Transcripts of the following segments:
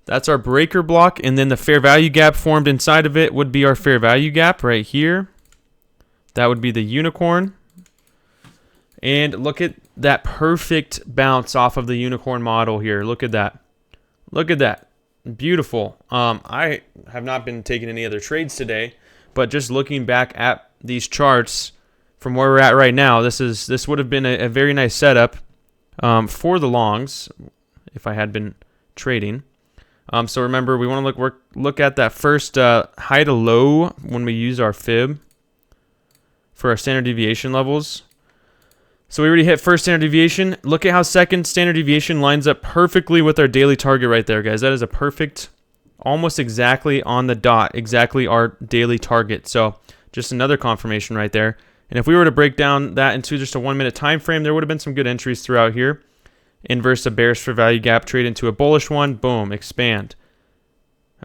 That's our breaker block, and then the fair value gap formed inside of it would be our fair value gap right here. That would be the unicorn. And look at that perfect bounce off of the unicorn model here. Look at that. Look at that. Beautiful. I have not been taking any other trades today, but just looking back at these charts from where we're at right now, this would have been a very nice setup for the longs if I had been trading. So remember, we want to look at that first high to low when we use our fib for our standard deviation levels. So we already hit first standard deviation. Look at how second standard deviation lines up perfectly with our daily target right there, guys. That is a perfect, almost exactly on the dot, exactly our daily target. So just another confirmation right there. And if we were to break down that into just a 1 minute time frame, there would have been some good entries throughout here. Inverse a bearish for value gap, trade into a bullish one, boom, expand.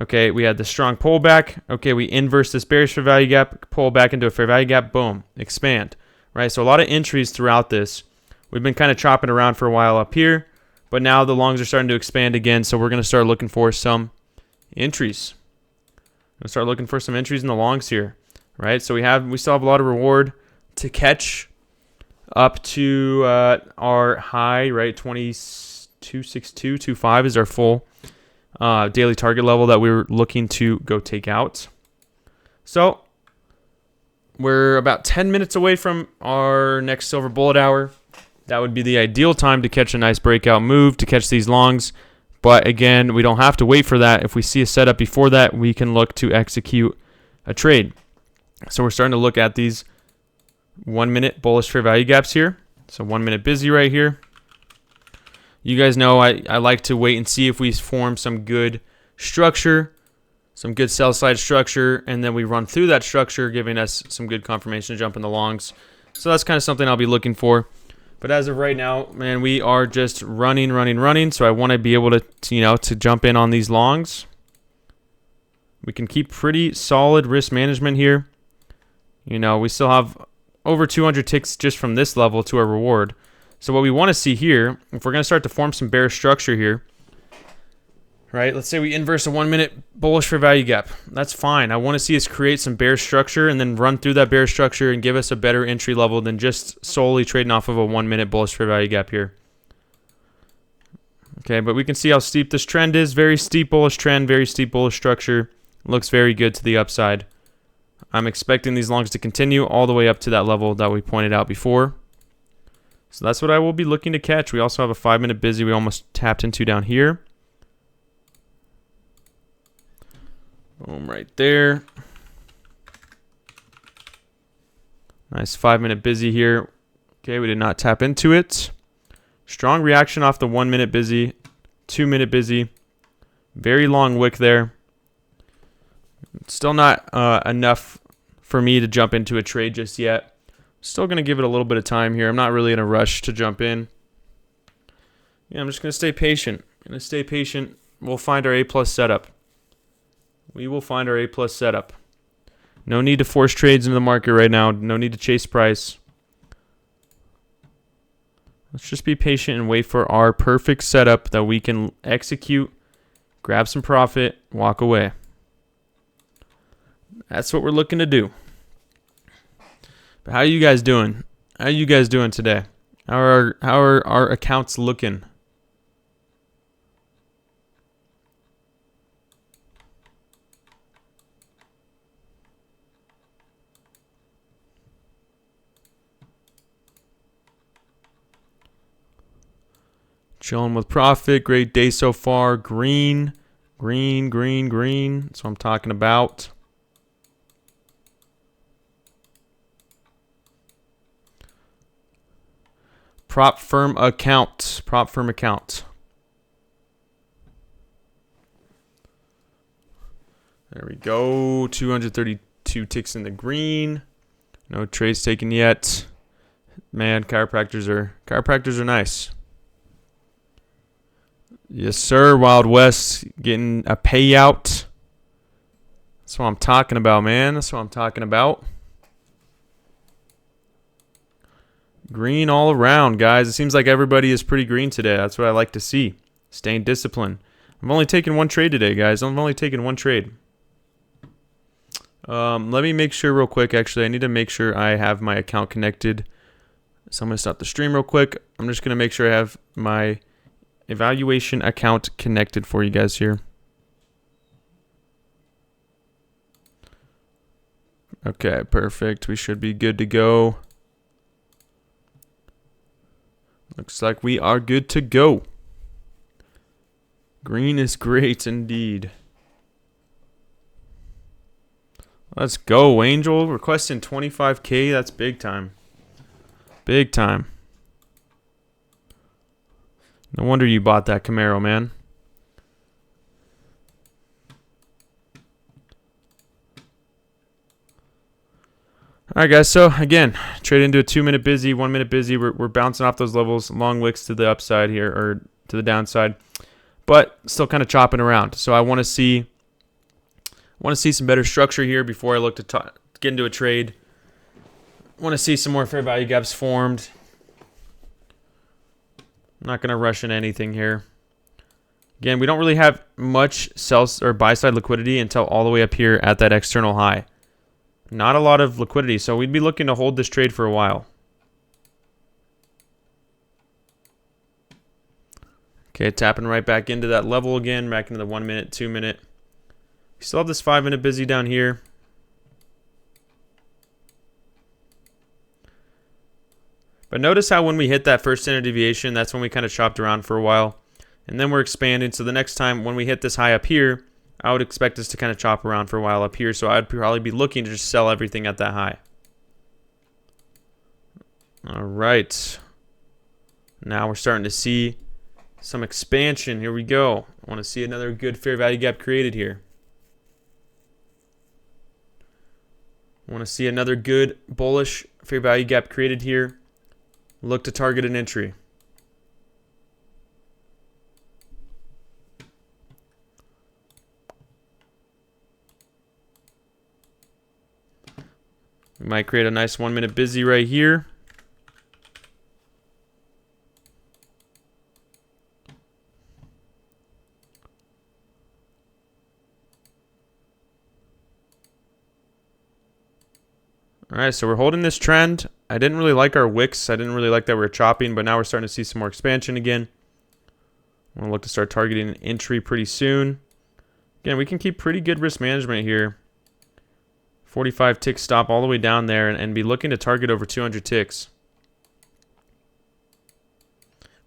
Okay, we had the strong pullback. Okay, we inverse this bearish for value gap, pull back into a fair value gap, boom, expand. Right, so a lot of entries throughout this. We've been kind of chopping around for a while up here, but now the longs are starting to expand again, so we're going to start looking for some entries. We're going to start looking for some entries in the longs here, right? So we still have a lot of reward to catch up to our high, right? 2262.25 is our full daily target level that we were looking to go take out. So we're about 10 minutes away from our next silver bullet hour. That would be the ideal time to catch a nice breakout move, to catch these longs. But again, we don't have to wait for that. If we see a setup before that, we can look to execute a trade. So we're starting to look at these 1 minute bullish fair value gaps here. So 1 minute busy right here. You guys know I like to wait and see if we form some good structure, some good sell side structure, and then we run through that structure, giving us some good confirmation to jump in the longs. So that's kind of something I'll be looking for. But as of right now, man, we are just running. So I want to be able to jump in on these longs. We can keep pretty solid risk management here. We still have over 200 ticks just from this level to our reward. So what we want to see here, if we're going to start to form some bearish structure here, right? Let's say we inverse a 1 minute bullish for value gap. That's fine. I want to see us create some bearish structure and then run through that bearish structure and give us a better entry level than just solely trading off of a 1 minute bullish for value gap here. Okay, but we can see how steep this trend is. Very steep bullish trend, very steep bullish structure. Looks very good to the upside. I'm expecting these longs to continue all the way up to that level that we pointed out before. So that's what I will be looking to catch. We also have a 5 minute busy we almost tapped into down here. Boom, right there. Nice 5 minute busy here. Okay, we did not tap into it. Strong reaction off the 1 minute busy, 2 minute busy. Very long wick there. Still not enough for me to jump into a trade just yet. Still going to give it a little bit of time here. I'm not really in a rush to jump in. Yeah, I'm just going to stay patient. We'll find our A+ setup. We will find our A+ setup. No need to force trades into the market right now. No need to chase price. Let's just be patient and wait for our perfect setup that we can execute, grab some profit, walk away. That's what we're looking to do. But how are you guys doing? How are you guys doing today? How are our accounts looking? Chilling with profit. Great day so far. Green. That's what I'm talking about. Prop firm account. There we go. 232 ticks in the green. No trades taken yet. Man, chiropractors are nice. Yes, sir. Wild West getting a payout. That's what I'm talking about, man. That's what I'm talking about. Green all around, guys. It seems like everybody is pretty green today. That's what I like to see. Staying disciplined. I've only taken one trade today, guys. I've only taken one trade. Let me make sure real quick. Actually, I need to make sure I have my account connected. So I'm going to stop the stream real quick. I'm just going to make sure I have my evaluation account connected for you guys here. Okay, perfect. We should be good to go. Looks like we are good to go. Green is great indeed. Let's go, Angel. Requesting 25K. That's big time. Big time. No wonder you bought that Camaro, man. Alright, guys. So, again, trade into a 2-minute busy, 1-minute busy. We're bouncing off those levels. Long wicks to the upside here, or to the downside. But still kind of chopping around. So I want to see some better structure here before I look to get into a trade. I want to see some more fair value gaps formed. I'm not going to rush into anything here. Again, we don't really have much sell or buy side liquidity until all the way up here at that external high. Not a lot of liquidity, so we'd be looking to hold this trade for a while. Okay, tapping right back into that level again, back into the 1-minute, 2-minute. We still have this 5-minute busy down here. But notice how when we hit that first standard deviation, that's when we kind of chopped around for a while. And then we're expanding, so the next time when we hit this high up here, I would expect us to kind of chop around for a while up here, so I'd probably be looking to just sell everything at that high. All right. Now we're starting to see some expansion. Here we go. I want to see another good fair value gap created here. I want to see another good bullish fair value gap created here. Look to target an entry. We might create a nice 1-minute busy right here. All right, so we're holding this trend. I didn't really like our wicks. I didn't really like that we were chopping, but now we're starting to see some more expansion again. I'm going to look to start targeting an entry pretty soon. Again, we can keep pretty good risk management here. 45 tick stop all the way down there and be looking to target over 200 ticks.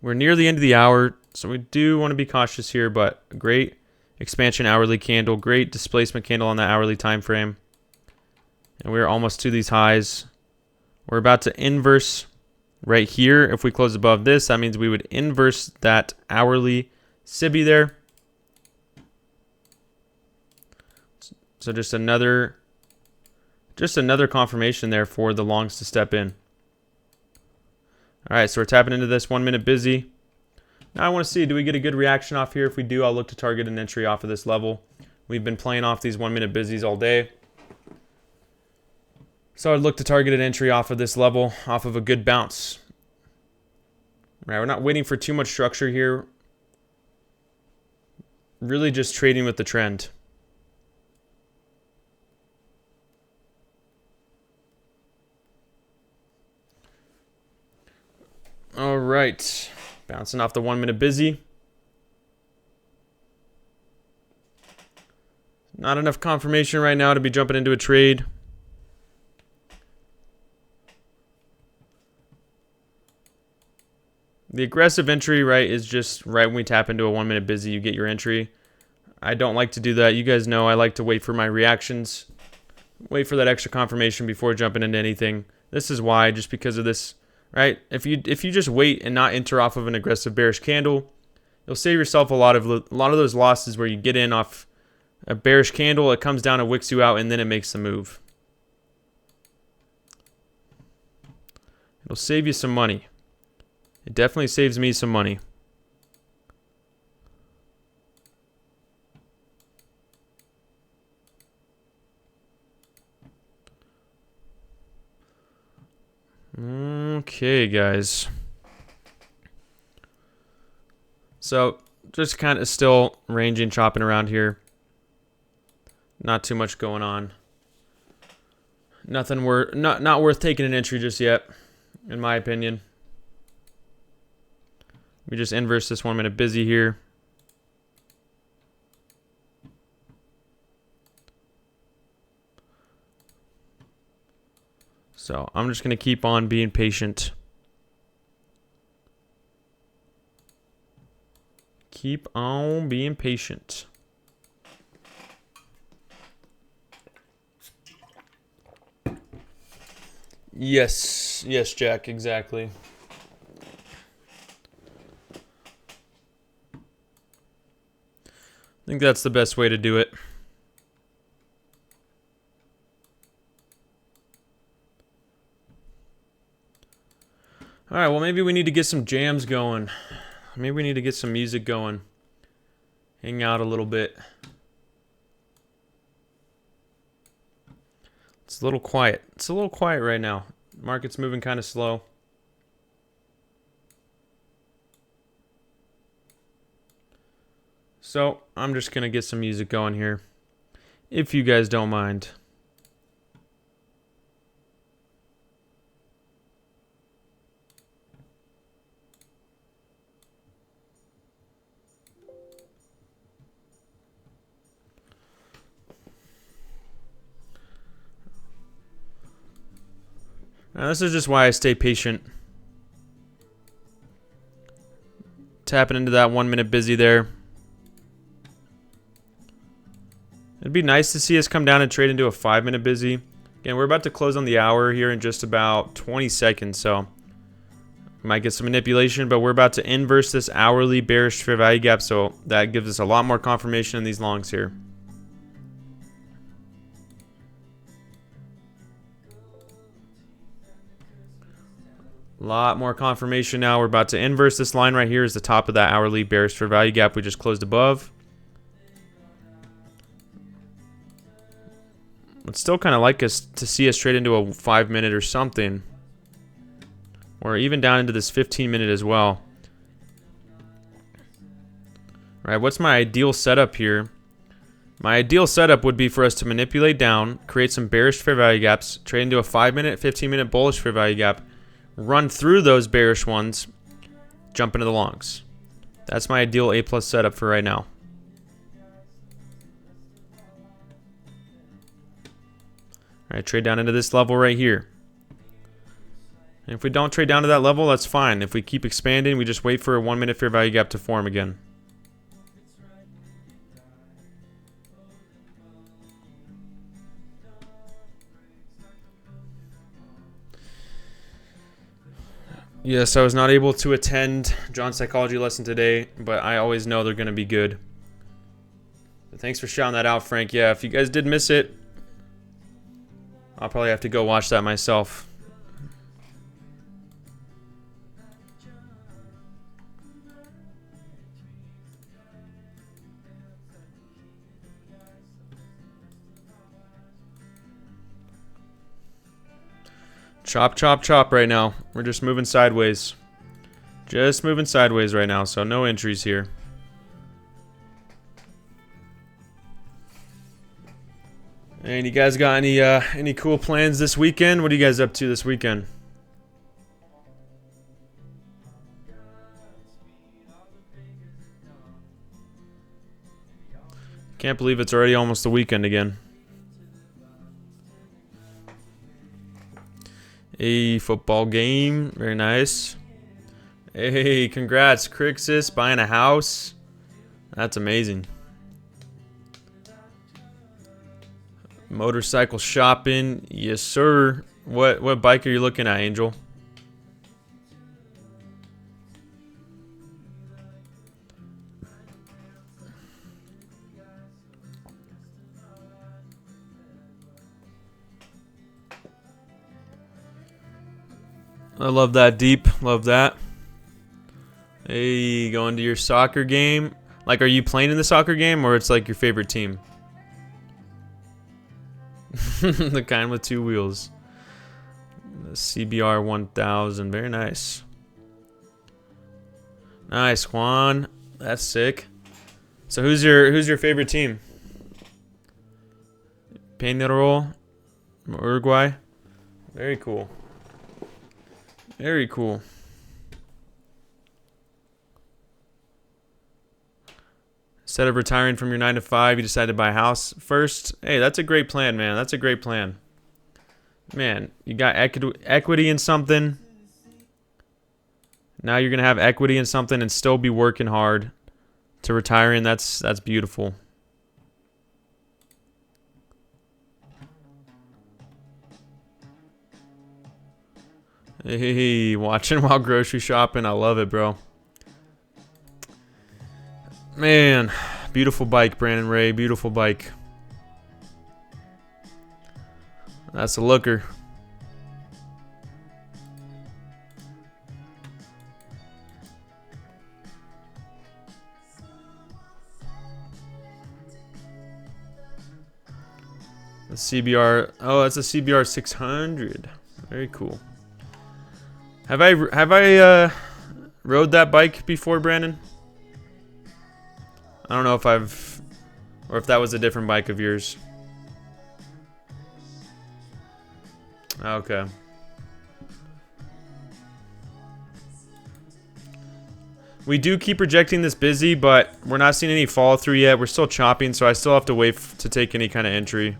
We're near the end of the hour, so we do want to be cautious here, but great expansion hourly candle, great displacement candle on that hourly time frame. And we're almost to these highs. We're about to inverse right here. If we close above this, that means we would inverse that hourly SIBI there. So just another confirmation there for the longs to step in. All right, so we're tapping into this 1-minute busy. Now I want to see, do we get a good reaction off here? If we do, I'll look to target an entry off of this level. We've been playing off these 1-minute busies all day. So I'd look to target an entry off of this level, off of a good bounce. Right, we're not waiting for too much structure here. Really just trading with the trend. All right, bouncing off the 1-minute busy. Not enough confirmation right now to be jumping into a trade. The aggressive entry, right, is just right when we tap into a 1-minute busy, you get your entry. I don't like to do that. You guys know I like to wait for my reactions. Wait for that extra confirmation before jumping into anything. This is why, just because of this, right? If you just wait and not enter off of an aggressive bearish candle, you'll save yourself a lot of those losses where you get in off a bearish candle, it comes down and wicks you out, and then it makes the move. It'll save you some money. It definitely saves me some money. Okay, guys. So just kind of still ranging, chopping around here. Not too much going on. Nothing worth, not worth taking an entry just yet, in my opinion. We just inverse this 1 minute busy here. So I'm just going to keep on being patient. Keep on being patient. Yes, yes, Jack, exactly. I think that's the best way to do it. All right, well, maybe we need to get some jams going. Maybe we need to get some music going. Hang out a little bit. It's a little quiet. It's a little quiet right now. Market's moving kind of slow. So I'm just going to get some music going here, if you guys don't mind. Now, this is just why I stay patient. Tapping into that 1 minute busy there. It'd be nice to see us come down and trade into a 5 minute busy. Again, we're about to close on the hour here in just about 20 seconds, so might get some manipulation, but we're about to inverse this hourly bearish fair value gap, so that gives us a lot more confirmation in these longs here. A lot more confirmation now. We're about to inverse this line right here as the top of that hourly bearish fair value gap we just closed above. I'd still kind of like us to see us trade into a 5 minute or something. Or even down into this 15 minute as well. All right, what's my ideal setup here? My ideal setup would be for us to manipulate down, create some bearish fair value gaps, trade into a 5 minute, 15 minute bullish fair value gap, run through those bearish ones, jump into the longs. That's my ideal A+ setup for right now. All right, trade down into this level right here. And if we don't trade down to that level, that's fine. If we keep expanding, we just wait for a 1 minute fair value gap to form again. Yes, I was not able to attend John's psychology lesson today, but I always know they're going to be good. But thanks for shouting that out, Frank. Yeah, if you guys did miss it, I'll probably have to go watch that myself. Chop, chop, chop right now. We're just moving sideways. Just moving sideways right now, so no entries here. And you guys got any cool plans this weekend? What are you guys up to this weekend? Can't believe it's already almost the weekend again. A football game, very nice. Hey, congrats, Crixus, buying a house. That's amazing. Motorcycle shopping, yes sir. What bike are you looking at, Angel? I love that, Deep. Love that. Hey, going to your soccer game. Like, are you playing in the soccer game, or it's like your favorite team? The kind with 2 wheels. The CBR 1000. Very nice. Nice, Juan. That's sick. So who's your favorite team? Peñarol, Uruguay. Very cool. Very cool. Instead of retiring from your 9 to 5, you decided to buy a house first. Hey, that's a great plan, man. That's a great plan. Man, you got equity in something. Now you're gonna have equity in something and still be working hard to retiring. That's beautiful. Hey, watching while grocery shopping. I love it, bro. Man, beautiful bike, Brandon Ray. Beautiful bike. That's a looker. The CBR. Oh, that's a CBR 600. Very cool. Have I rode that bike before, Brandon? I don't know if or if that was a different bike of yours. Okay. We do keep rejecting this busy, but we're not seeing any follow through yet. We're still chopping, so I still have to wait to take any kind of entry.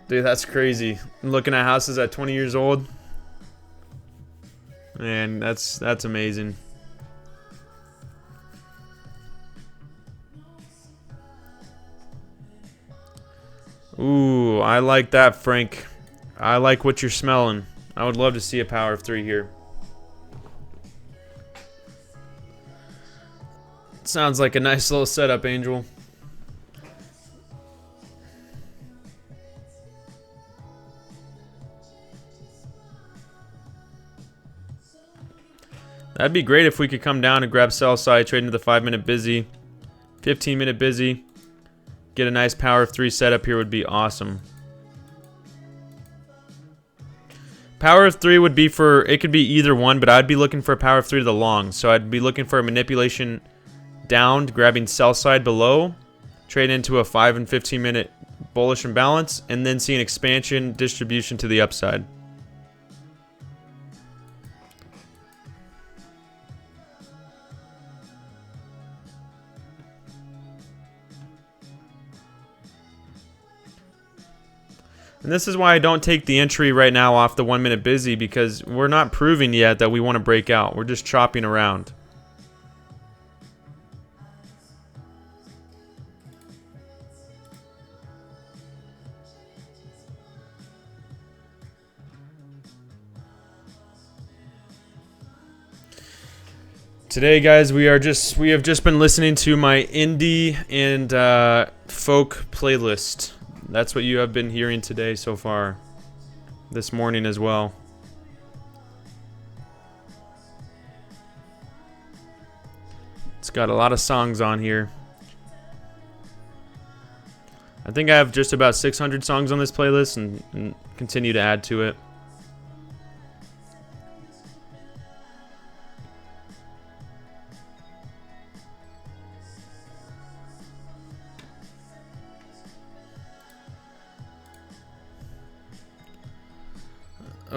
Dude, that's crazy. I'm looking at houses at 20 years old. Man, that's amazing. Ooh, I like that, Frank. I like what you're smelling. I would love to see a power of 3 here. Sounds like a nice little setup, Angel. That'd be great if we could come down and grab sell side, trade into the 5-minute busy, 15-minute busy, get a nice power of 3 setup here would be awesome. Power of 3 would be for, it could be either one, but I'd be looking for a power of 3 to the long. So I'd be looking for a manipulation down, grabbing sell side below, trade into a 5 and 15-minute bullish imbalance, and then see an expansion distribution to the upside. And this is why I don't take the entry right now off the 1-minute busy, because we're not proving yet that we want to break out. We're just chopping around. Today, guys, we have just been listening to my indie and folk playlist. That's what you have been hearing today so far. This morning as well. It's got a lot of songs on here. I think I have just about 600 songs on this playlist and continue to add to it.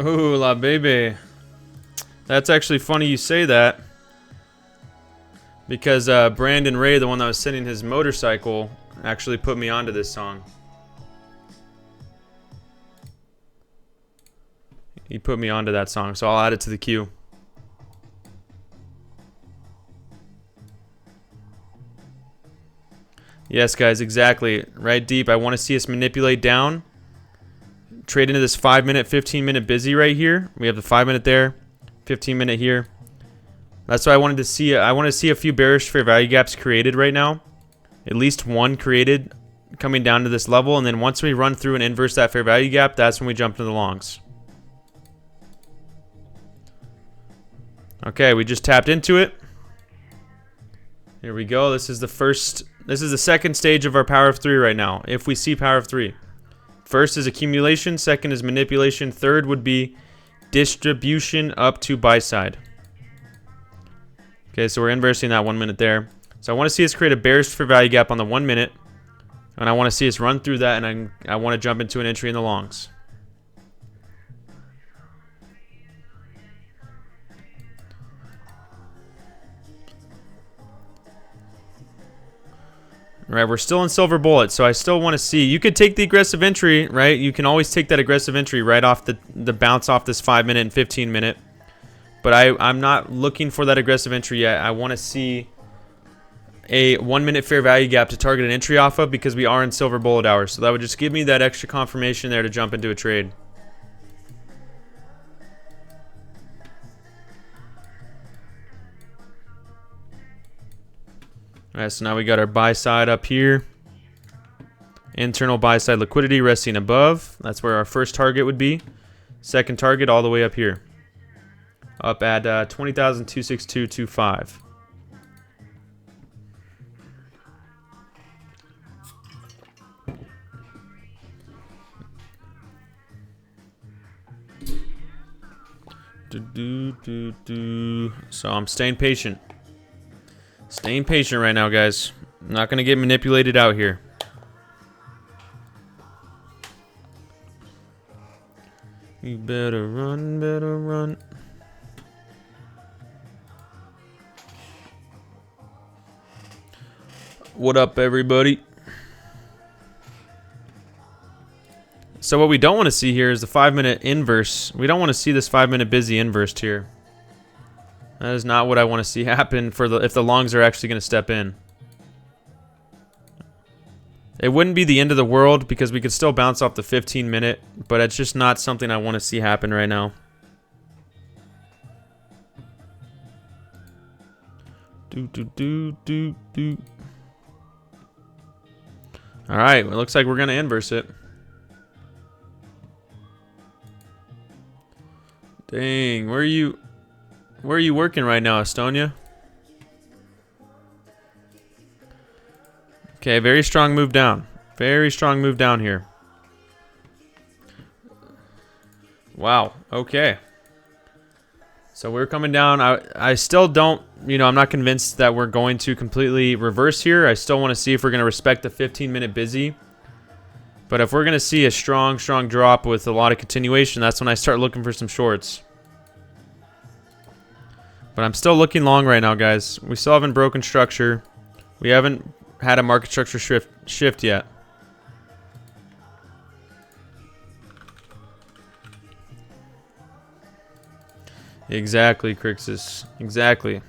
Oh, La Bebe. That's actually funny you say that. Because Brandon Ray, the one that was sitting his motorcycle, actually put me onto this song. He put me onto that song, so I'll add it to the queue. Yes, guys, exactly. Right deep. I want to see us manipulate down. Trade into this 5-minute, 15-minute busy right here. We have the 5-minute there, 15-minute here. That's what I wanted to see. I want to see a few bearish fair value gaps created right now. At least one created coming down to this level. And then once we run through and inverse that fair value gap, that's when we jump to the longs. Okay, we just tapped into it. Here we go. This is the second stage of our power of 3 right now. If we see power of 3. First is accumulation, second is manipulation, third would be distribution up to buy side. Okay, so we're inversing that 1 minute there. So I want to see us create a bearish fair value gap on the 1 minute. And I want to see us run through that, and I want to jump into an entry in the longs. Right, we're still in silver bullet, so I still want to see. You could take the aggressive entry, right? You can always take that aggressive entry right off the bounce off this 5 minute and 15 minute. But I'm not looking for that aggressive entry yet. I want to see a 1 minute fair value gap to target an entry off of, because we are in silver bullet hours. So that would just give me that extra confirmation there to jump into a trade. Alright, so now we got our buy side up here. Internal buy side liquidity resting above. That's where our first target would be. Second target all the way up here. Up at 20,262.25. So I'm staying patient. Staying patient right now, guys. I'm not going to get manipulated out here. You better run, better run. What up, everybody? So what we don't want to see here is the 5 minute inverse. We don't want to see this 5 minute busy inversed here. That is not what I want to see happen for if the longs are actually going to step in. It wouldn't be the end of the world because we could still bounce off the 15 minute, but it's just not something I want to see happen right now. Alright, it looks like we're going to inverse it. Dang, where are you working right now, Estonia? Okay, very strong move down. Very strong move down here. Wow, okay. So we're coming down. I still don't, I'm not convinced that we're going to completely reverse here. I still want to see if we're going to respect the 15-minute busy. But if we're going to see a strong drop with a lot of continuation, that's when I start looking for some shorts. But I'm still looking long right now, guys. We still haven't broken structure. We haven't had a market structure shift yet. Exactly, Crixus. Exactly.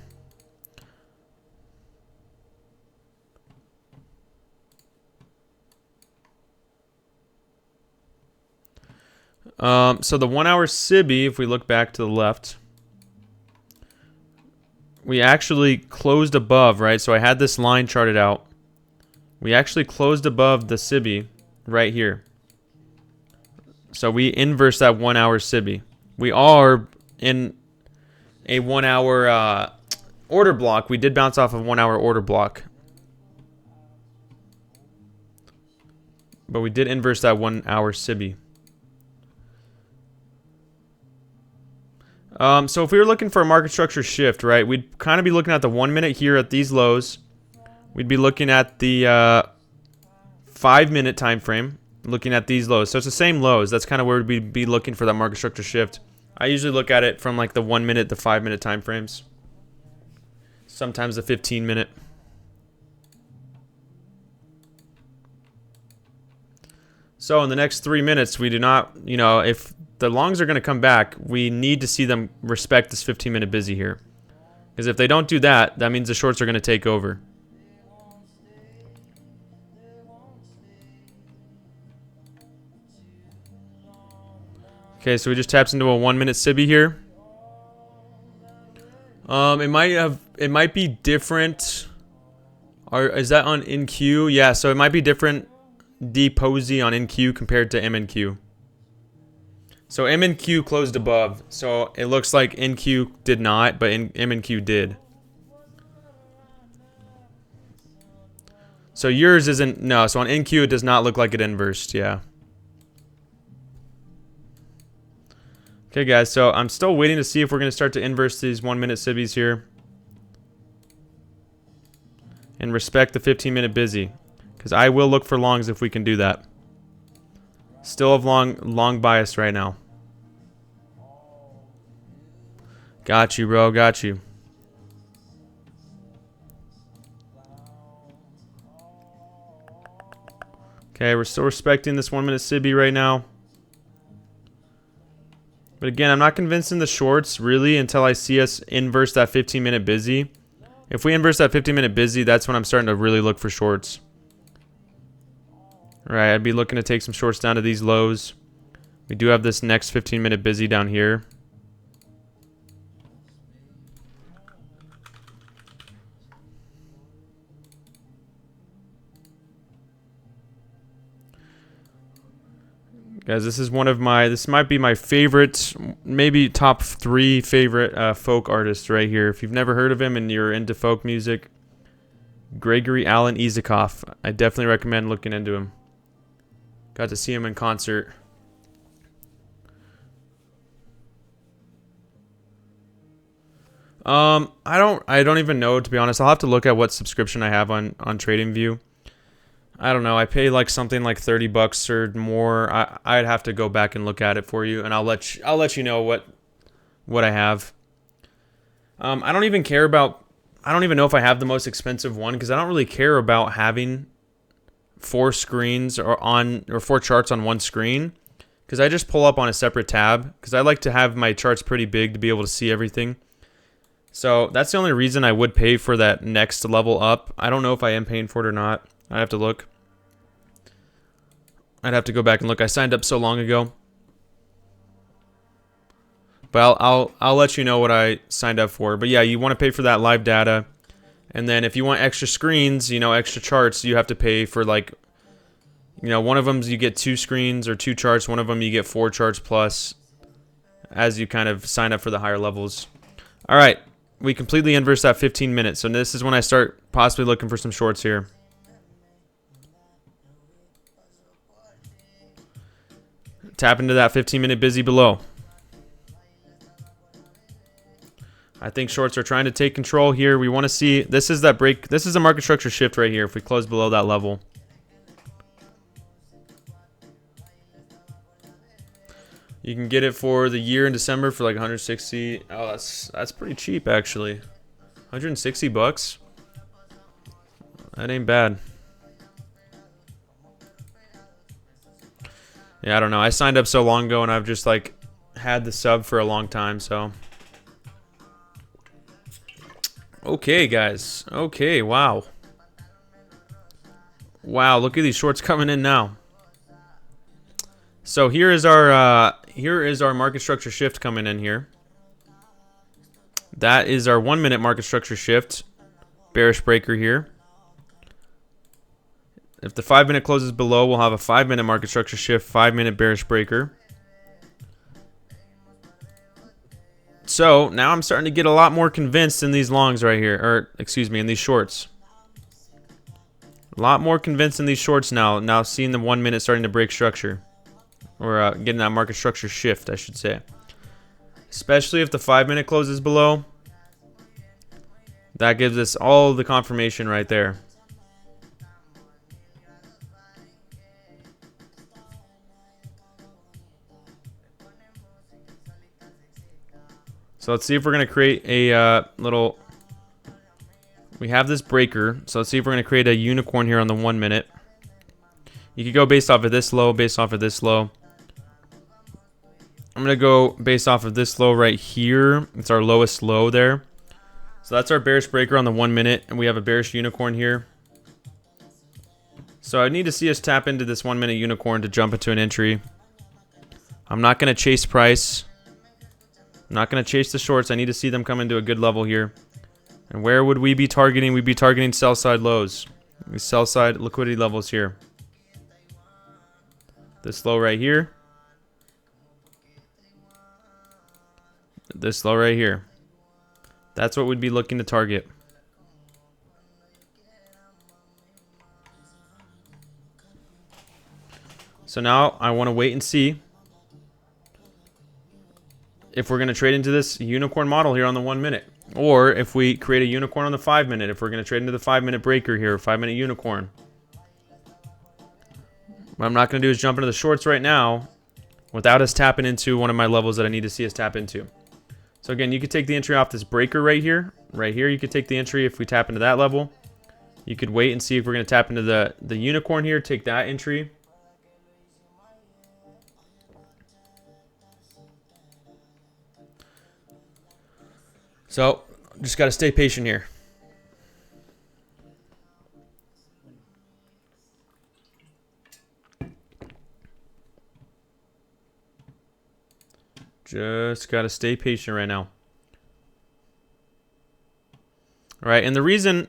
So the 1 hour SIBI, if we look back to the left, we actually closed above, right? So I had this line charted out. We actually closed above the SIBI right here. So we inverse that 1 hour SIBI. We are in a 1 hour order block. We did bounce off of 1 hour order block. But we did inverse that 1 hour SIBI. So if we were looking for a market structure shift, right, we'd kind of be looking at the 1 minute here at these lows. We'd be looking at the 5 minute time frame, looking at these lows. So it's the same lows. That's kind of where we'd be looking for that market structure shift. I usually look at it from like the 1 minute, the 5 minute time frames. Sometimes the 15 minute. So in the next 3 minutes, we do not, if the longs are going to come back, we need to see them respect this 15-minute busy here. Because if they don't do that, that means the shorts are going to take over. Okay, so we just taps into a 1 minute SIBI here. It might be different. Is that on NQ? Yeah, so it might be different DPOSI on NQ compared to MNQ. So MNQ closed above, so it looks like NQ did not, but MNQ did. So yours isn't, no, so on NQ it does not look like it inversed, yeah. Okay guys, so I'm still waiting to see if we're going to start to inverse these 1 minute SIBIs here. and respect the 15-minute busy, because I will look for longs if we can do that. Still have long bias right now. Got you, bro. Got you. Okay, we're still respecting this 1 minute Sibby right now. But again, I'm not convinced in the shorts really until I see us inverse that 15-minute busy. If we inverse that 15-minute busy, that's when I'm starting to really look for shorts. All right, I'd be looking to take some shorts down to these lows. We do have this next 15-minute busy down here. Guys, this might be my favorite, maybe top 3 favorite folk artists right here. If you've never heard of him and you're into folk music, Gregory Alan Isakov. I definitely recommend looking into him. Got to see him in concert. I don't even know, to be honest. I'll have to look at what subscription I have on TradingView. I don't know. I pay like something like $30 or more. I'd have to go back and look at it for you, and I'll let you know what I have. I don't even care about. I don't even know if I have the most expensive one, because I don't really care about having 4 screens or 4 charts on one screen, because I just pull up on a separate tab, because I like to have my charts pretty big to be able to see everything. So that's the only reason I would pay for that next level up. I don't know if I am paying for it or not. I have to look. I'd have to go back and look. I signed up so long ago. But I'll let you know what I signed up for. But yeah, you want to pay for that live data. And then if you want extra screens, extra charts, you have to pay for like, one of them you get 2 screens or 2 charts. One of them you get 4 charts plus as you kind of sign up for the higher levels. All right. We completely inverse that 15 minutes. So this is when I start possibly looking for some shorts here. Tap into that 15-minute busy below. I think shorts are trying to take control here. We want to see, this is that break. This is a market structure shift right here if we close below that level. You can get it for the year in December for like 160. Oh, that's pretty cheap actually. 160 bucks. That ain't bad. Yeah, I don't know. I signed up so long ago and I've just like had the sub for a long time, so. Okay, guys. Okay, wow. Wow, look at these shorts coming in now. So here is our market structure shift coming in here. That is our 1 minute market structure shift. Bearish breaker here. If the 5 minute closes below, we'll have a 5 minute market structure shift, 5 minute bearish breaker. So now I'm starting to get a lot more convinced in these longs right here, or excuse me, in these shorts. A lot more convinced in these shorts now. Now seeing the 1 minute starting to break structure, or getting that market structure shift, I should say. Especially if the 5 minute closes below. That gives us all the confirmation right there. So let's see if we're going to create a little... We have this breaker. So let's see if we're going to create a unicorn here on the 1 minute. You could go based off of this low, based off of this low. I'm going to go based off of this low right here. It's our lowest low there. So that's our bearish breaker on the 1 minute. And we have a bearish unicorn here. So I need to see us tap into this 1 minute unicorn to jump into an entry. I'm not going to chase price. I'm not going to chase the shorts. I need to see them come into a good level here. And where would we be targeting? We'd be targeting sell side lows. Sell side liquidity levels here. This low right here. This low right here. That's what we'd be looking to target. So now I want to wait and see if we're going to trade into this unicorn model here on the 1 minute. Or if we create a unicorn on the 5 minute, if we're going to trade into the 5 minute breaker here, 5 minute unicorn. What I'm not going to do is jump into the shorts right now without us tapping into one of my levels that I need to see us tap into. So again, you could take the entry off this breaker right here. Right here, you could take the entry if we tap into that level. You could wait and see if we're going to tap into the unicorn here, take that entry. So, just got to stay patient here. Just got to stay patient right now. All right, and the reason,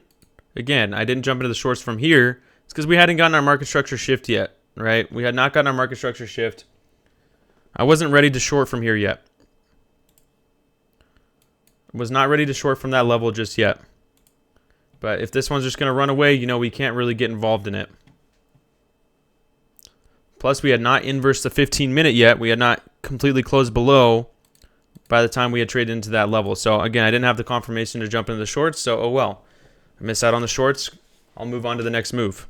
again, I didn't jump into the shorts from here is because we hadn't gotten our market structure shift yet, right? We had not gotten our market structure shift. I wasn't ready to short from here yet. Was not ready to short from that level just yet. But if this one's just going to run away, you know, we can't really get involved in it. Plus, we had not inversed the 15 minute yet. We had not completely closed below by the time we had traded into that level. So again, I didn't have the confirmation to jump into the shorts, so oh well. I missed out on the shorts. I'll move on to the next move.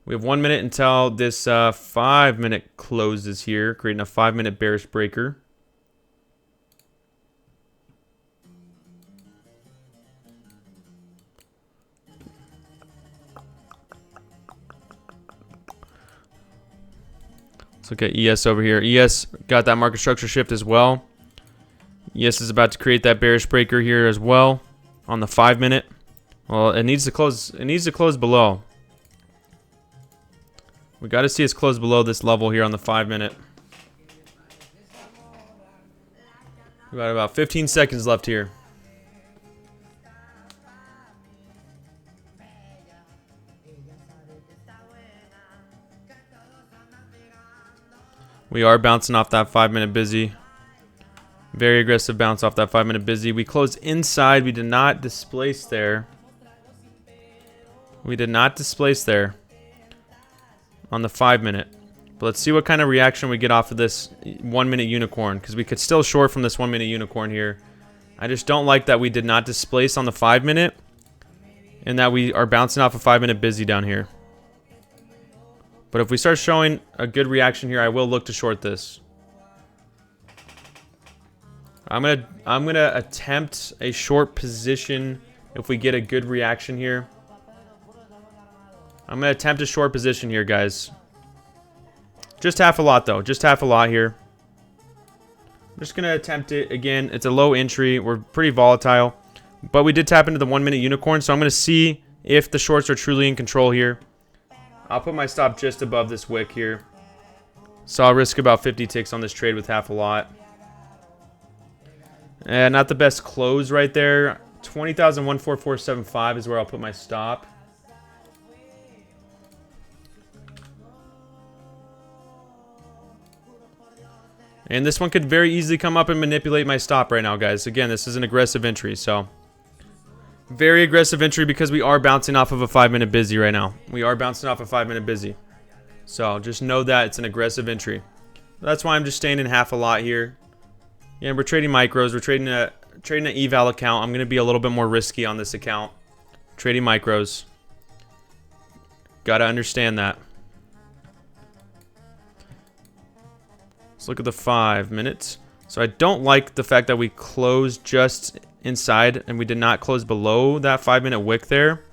We have 1 minute until this 5 minute closes here, creating a 5 minute bearish breaker. Let's look at ES over here. ES got that market structure shift as well. ES is about to create that bearish breaker here as well on the 5 minute. Well, it needs to close. It needs to close below. We got to see us close below this level here on the 5 minute. We got about 15 seconds left here. We are bouncing off that 5 minute busy. Very aggressive bounce off that 5 minute busy. We closed inside. We did not displace there. We did not displace there on the 5 minute. But let's see what kind of reaction we get off of this 1 minute unicorn, because we could still short from this 1 minute unicorn here. I just don't like that we did not displace on the 5 minute and that we are bouncing off a 5 minute busy down here. But if we start showing a good reaction here, I will look to short this. I'm gonna attempt a short position if we get a good reaction here. I'm gonna attempt a short position here, guys. Just half a lot though, just half a lot here. I'm just gonna attempt it again. It's a low entry. We're pretty volatile, but we did tap into the 1 minute unicorn, so I'm gonna see if the shorts are truly in control here. I'll put my stop just above this wick here. So I'll risk about 50 ticks on this trade with half a lot. And not the best close right there. 20,14475 is where I'll put my stop. And this one could very easily come up and manipulate my stop right now, guys. Again, this is an aggressive entry, so very aggressive entry because we are bouncing off of a 5 minute busy right now. We are bouncing off a 5 minute busy. So just know that it's an aggressive entry. That's why I'm just staying in half a lot here. Yeah, we're trading micros. We're trading an eval account. I'm going to be a little bit more risky on this account. Trading micros. Got to understand that. Let's look at the 5 minutes. So I don't like the fact that we closed just inside and we did not close below that 5 minute wick there.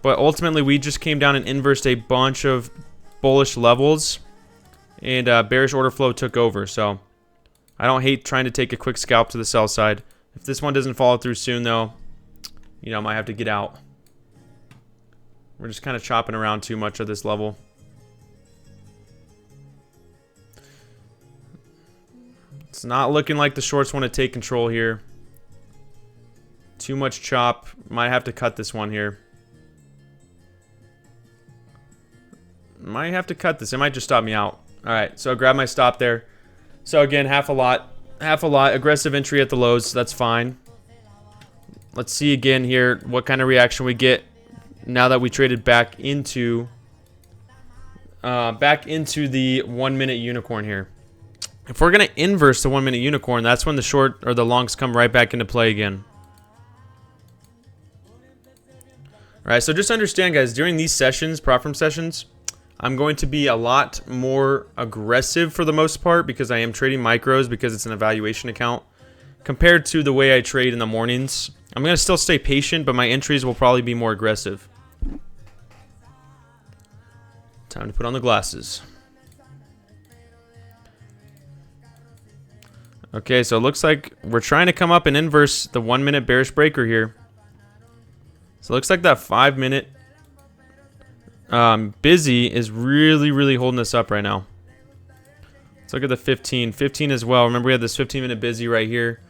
But ultimately we just came down and inversed a bunch of bullish levels and bearish order flow took over. So I don't hate trying to take a quick scalp to the sell side. If this one doesn't follow through soon though, you know, I might have to get out. We're just kind of chopping around too much at this level. It's not looking like the shorts want to take control here. Too much chop. Might have to cut this one here. Might have to cut this. It might just stop me out. Alright, so I grab my stop there. So again, half a lot. Half a lot. Aggressive entry at the lows. That's fine. Let's see again here what kind of reaction we get now that we traded back into the 1 minute unicorn here. If we're going to inverse the 1 minute unicorn, that's when the short or the longs come right back into play again. Alright, so just understand, guys, during these sessions, prop firm sessions, I'm going to be a lot more aggressive for the most part because I am trading micros because it's an evaluation account compared to the way I trade in the mornings. I'm going to still stay patient, but my entries will probably be more aggressive. Time to put on the glasses. Okay, so it looks like we're trying to come up and inverse the 1 minute bearish breaker here. So it looks like that 5 minute busy is really holding us up right now. Let's look at the 15. 15 as well. Remember we had this 15 minute busy right here.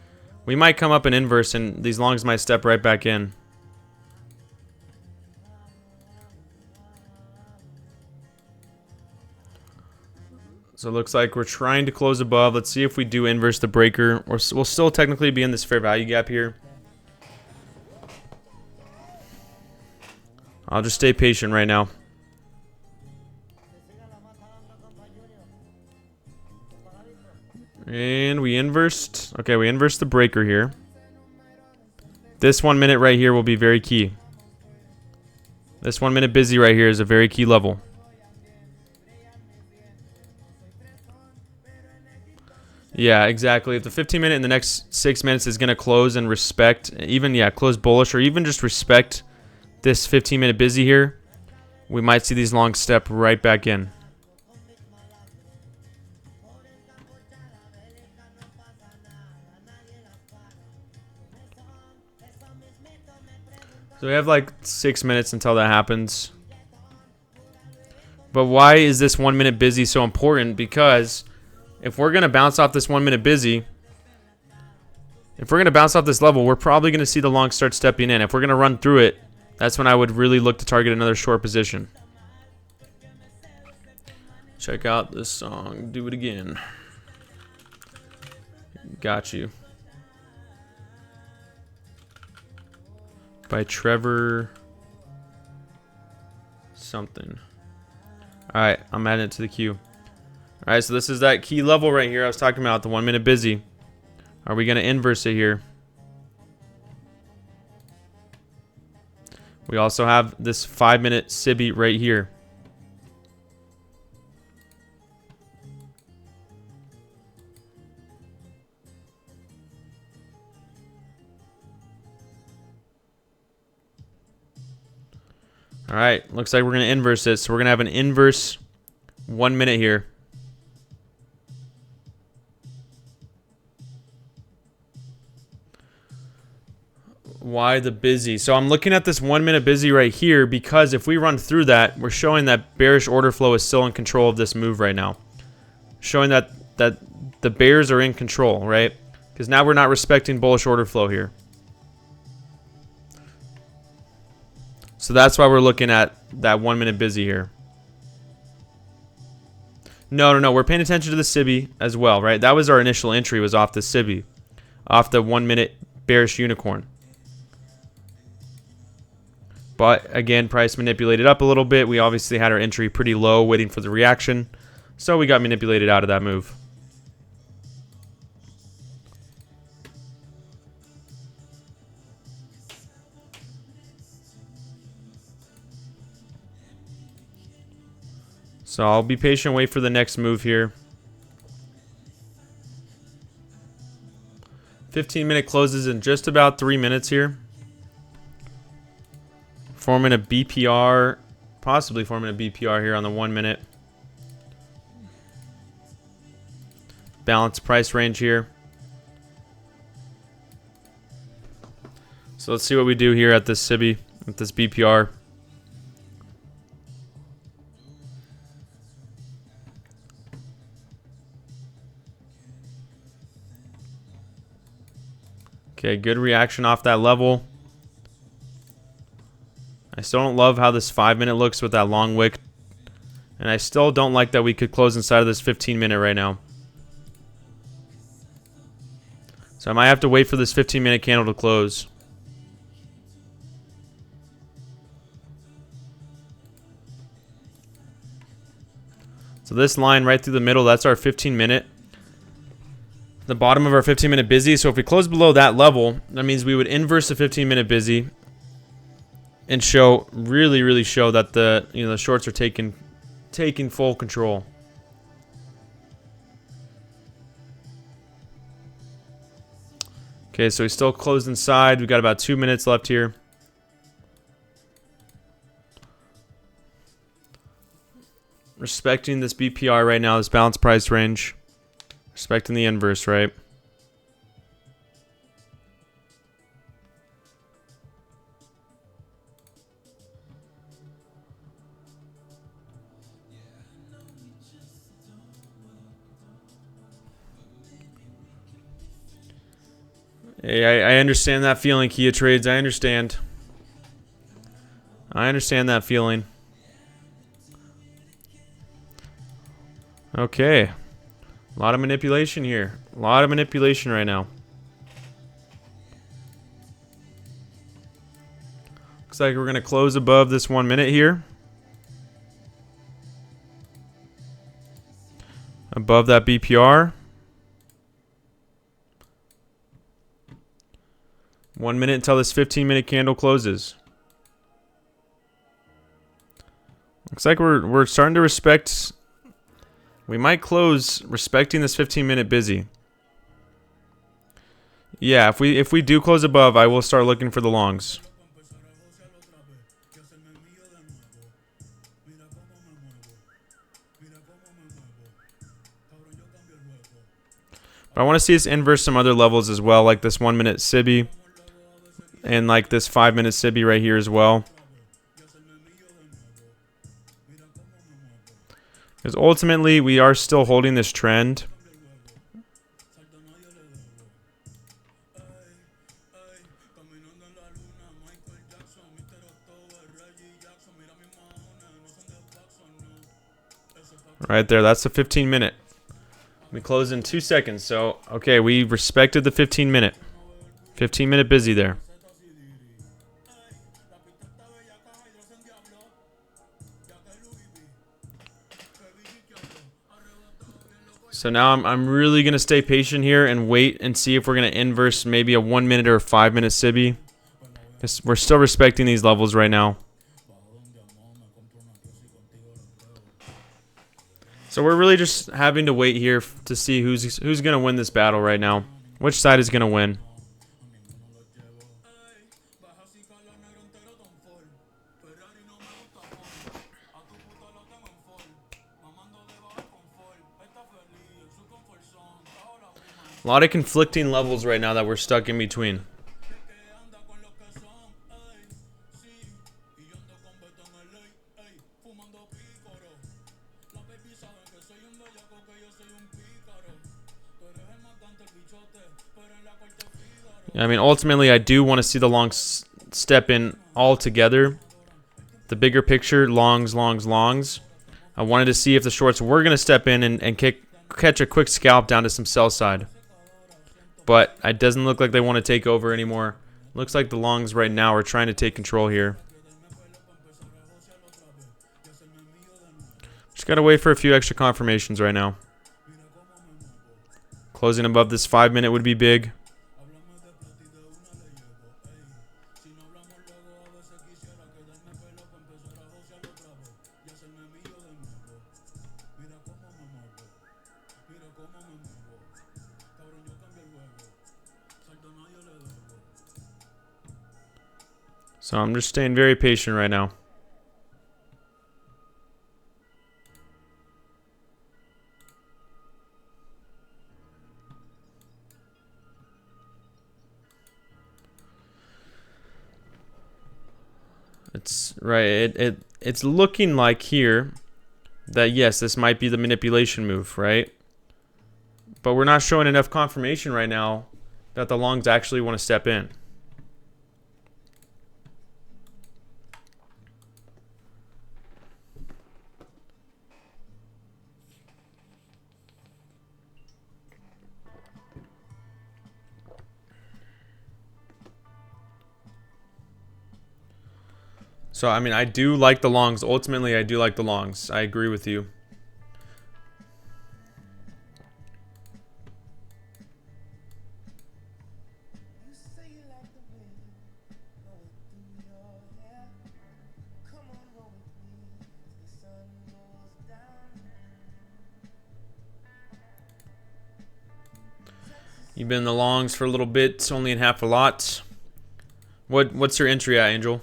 We might come up and inverse and these longs might step right back in. So it looks like we're trying to close above. Let's see if we do inverse the breaker. We'll still technically be in this fair value gap here. I'll just stay patient right now. And we inversed. Okay, we inversed the breaker here. This 1 minute right here will be very key. This 1 minute busy right here is a very key level. Yeah, exactly. If the 15 minute in the next 6 minutes is going to close and respect, even, yeah, close bullish or even just respect this 15 minute busy here, we might see these longs step right back in. So we have like 6 minutes until that happens. But why is this 1 minute busy so important? Because if we're going to bounce off this 1 minute busy, if we're going to bounce off this level, we're probably going to see the long start stepping in. If we're going to run through it, that's when I would really look to target another short position. Check out this song. Do it again. Got You. By Trevor something. Alright, I'm adding it to the queue. Alright, so this is that key level right here I was talking about, the 1 minute busy. Are we going to inverse it here? We also have this 5 minute SIBI right here. Alright, looks like we're going to inverse it. So we're going to have an inverse 1 minute here. Why the busy? So I'm looking at this 1 minute busy right here because if we run through that, we're showing that bearish order flow is still in control of this move right now. Showing that the bears are in control, right? Because now we're not respecting bullish order flow here. So that's why we're looking at that 1 minute busy here. No. We're paying attention to the SIBI as well, right? That was our initial entry, was off the SIBI. Off the 1 minute bearish unicorn. But again, price manipulated up a little bit. We obviously had our entry pretty low, waiting for the reaction. So we got manipulated out of that move. So I'll be patient, wait for the next move here. 15-minute closes in just about 3 minutes here. Forming a BPR, possibly forming a BPR here on the 1 minute. Balanced price range here. So let's see what we do here at this SIBI, at this BPR. Okay, good reaction off that level. I still don't love how this 5 minute looks with that long wick. And I still don't like that we could close inside of this 15 minute right now. So I might have to wait for this 15 minute candle to close. So this line right through the middle, that's our 15 minute. the bottom of our 15-minute busy. So if we close below that level, that means we would inverse the 15-minute busy and show really show that the shorts are taking full control. Okay, so he's still closed inside. We've got about 2 minutes left here. Respecting this BPR right now, this balanced price range. Respecting the inverse, right? Hey, I understand that feeling, Kia Trades. I understand. I understand that feeling. Okay. A lot of manipulation here. A lot of manipulation right now. Looks like we're going to close above this 1 minute here. Above that BPR. 1 minute until this 15-minute candle closes. Looks like we're starting to respect. We might close respecting this 15-minute busy. Yeah, if we do close above, I will start looking for the longs. But I want to see us inverse some other levels as well, like this 1 minute SIBI. And like this 5 minute SIBI right here as well. Because ultimately, we are still holding this trend. Right there, that's the 15-minute. We close in 2 seconds, so okay, we respected the 15-minute. 15-minute busy there. So now I'm really going to stay patient here and wait and see if we're going to inverse maybe a 1 minute or a 5 minute SIBI. We're still respecting these levels right now. So we're really just having to wait here to see who's going to win this battle right now. Which side is going to win? A lot of conflicting levels right now that we're stuck in between. I mean, ultimately, I do want to see the longs step in all together. The bigger picture, longs. I wanted to see if the shorts were going to step in and catch a quick scalp down to some sell side. But it doesn't look like they want to take over anymore. Looks like the longs right now are trying to take control here. Just got to wait for a few extra confirmations right now. Closing above this 5 minute would be big. So I'm just staying very patient right now. It's right. It's looking like here that yes, this might be the manipulation move, right? But we're not showing enough confirmation right now that the longs actually want to step in. So, I mean, I do like the longs. Ultimately, I do like the longs. I agree with you. You've been in the longs for a little bit. It's only in half a lot. What's your entry at, Angel?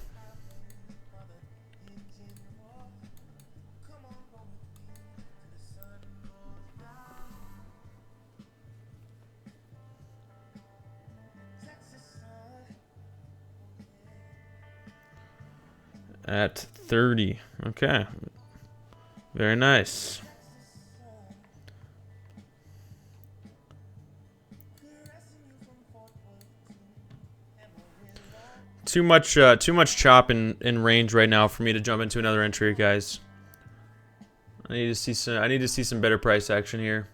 At 30. Okay. Very nice. Too much chop in range right now for me to jump into another entry, guys. I need to see some better price action here.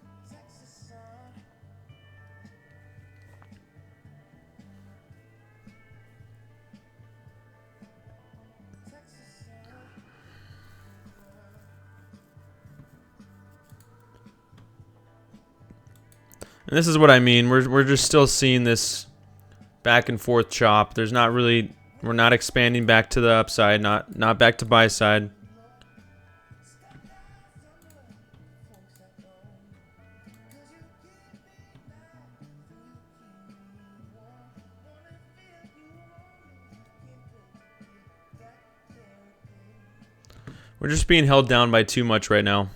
And this is what I mean. We're just still seeing this back and forth chop. There's not really, we're not expanding back to the upside, not back to buy side. We're just being held down by too much right now.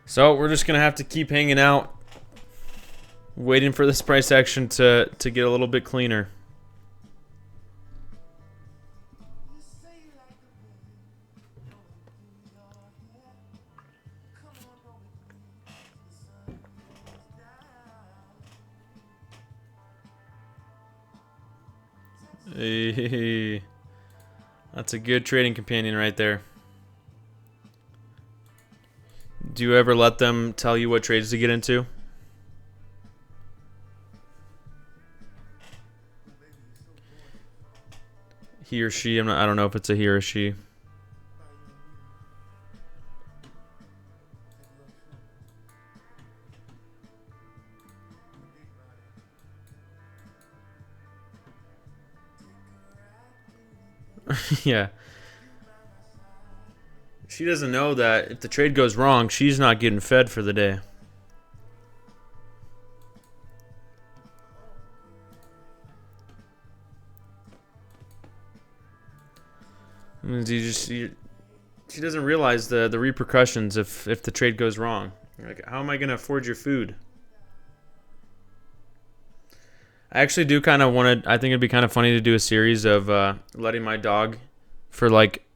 So we're just gonna have to keep hanging out, waiting for this price action to get a little bit cleaner. Hey, that's a good trading companion right there. Do you ever let them tell you what trades to get into? He or she, I don't know if it's a he or a she. Yeah. She doesn't know that if the trade goes wrong, she's not getting fed for the day. She doesn't realize the repercussions if the trade goes wrong. Like, how am I gonna afford your food? I actually do kind of want to. I think it'd be kind of funny to do a series of letting my dog, for like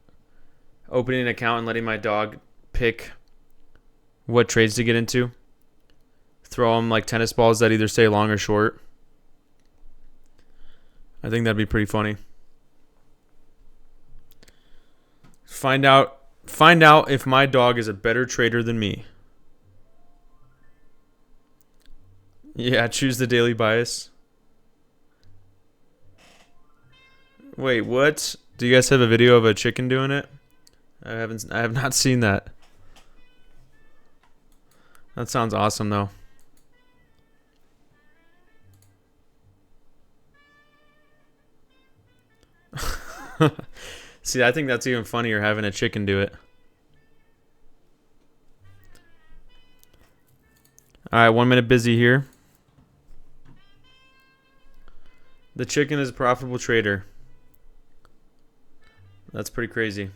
opening an account and letting my dog pick what trades to get into. Throw him like tennis balls that either stay long or short. I think that'd be pretty funny. Find out if my dog is a better trader than me. Yeah, choose the daily bias. Wait, what? Do you guys have a video of a chicken doing it? I have not seen that. That sounds awesome though. See, I think that's even funnier having a chicken do it. Alright, 1 minute busy here. The chicken is a profitable trader. That's pretty crazy.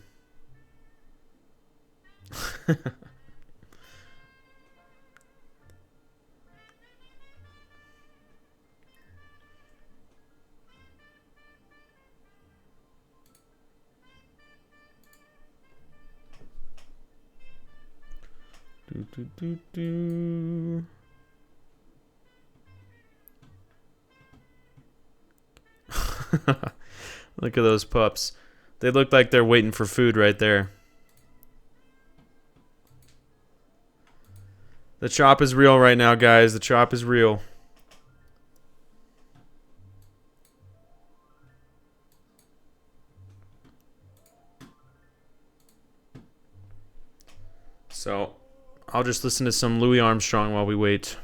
Look at those pups. They look like they're waiting for food right there. The chop is real right now, guys. The chop is real. So I'll just listen to some Louis Armstrong while we wait.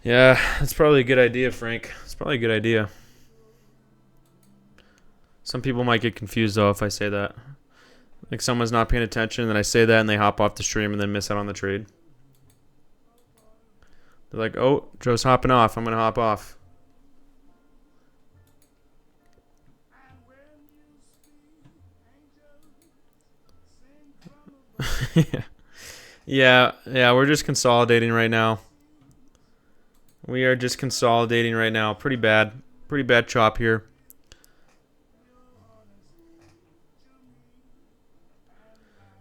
Yeah, that's probably a good idea, Frank. It's probably a good idea. Some people might get confused, though, if I say that. Like someone's not paying attention, and then I say that, and they hop off the stream and then miss out on the trade. They're like, oh, Joe's hopping off. I'm going to hop off. Yeah, we're just consolidating right now. We are just consolidating right now. Pretty bad chop here.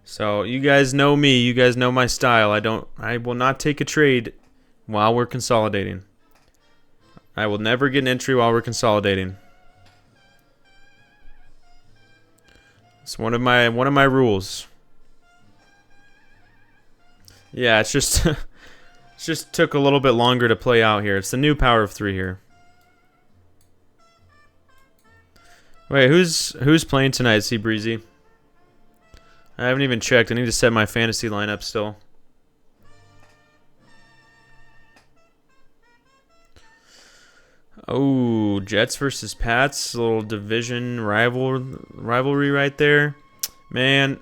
So you guys know me. You guys know my style. I will not take a trade while we're consolidating. I will never get an entry while we're consolidating. It's one of my rules. Yeah, it's just it just took a little bit longer to play out here. It's the new power of 3 here. Wait, who's playing tonight, C Breezy? I haven't even checked. I need to set my fantasy lineup still. Oh, Jets versus Pats, a little division rivalry right there. Man,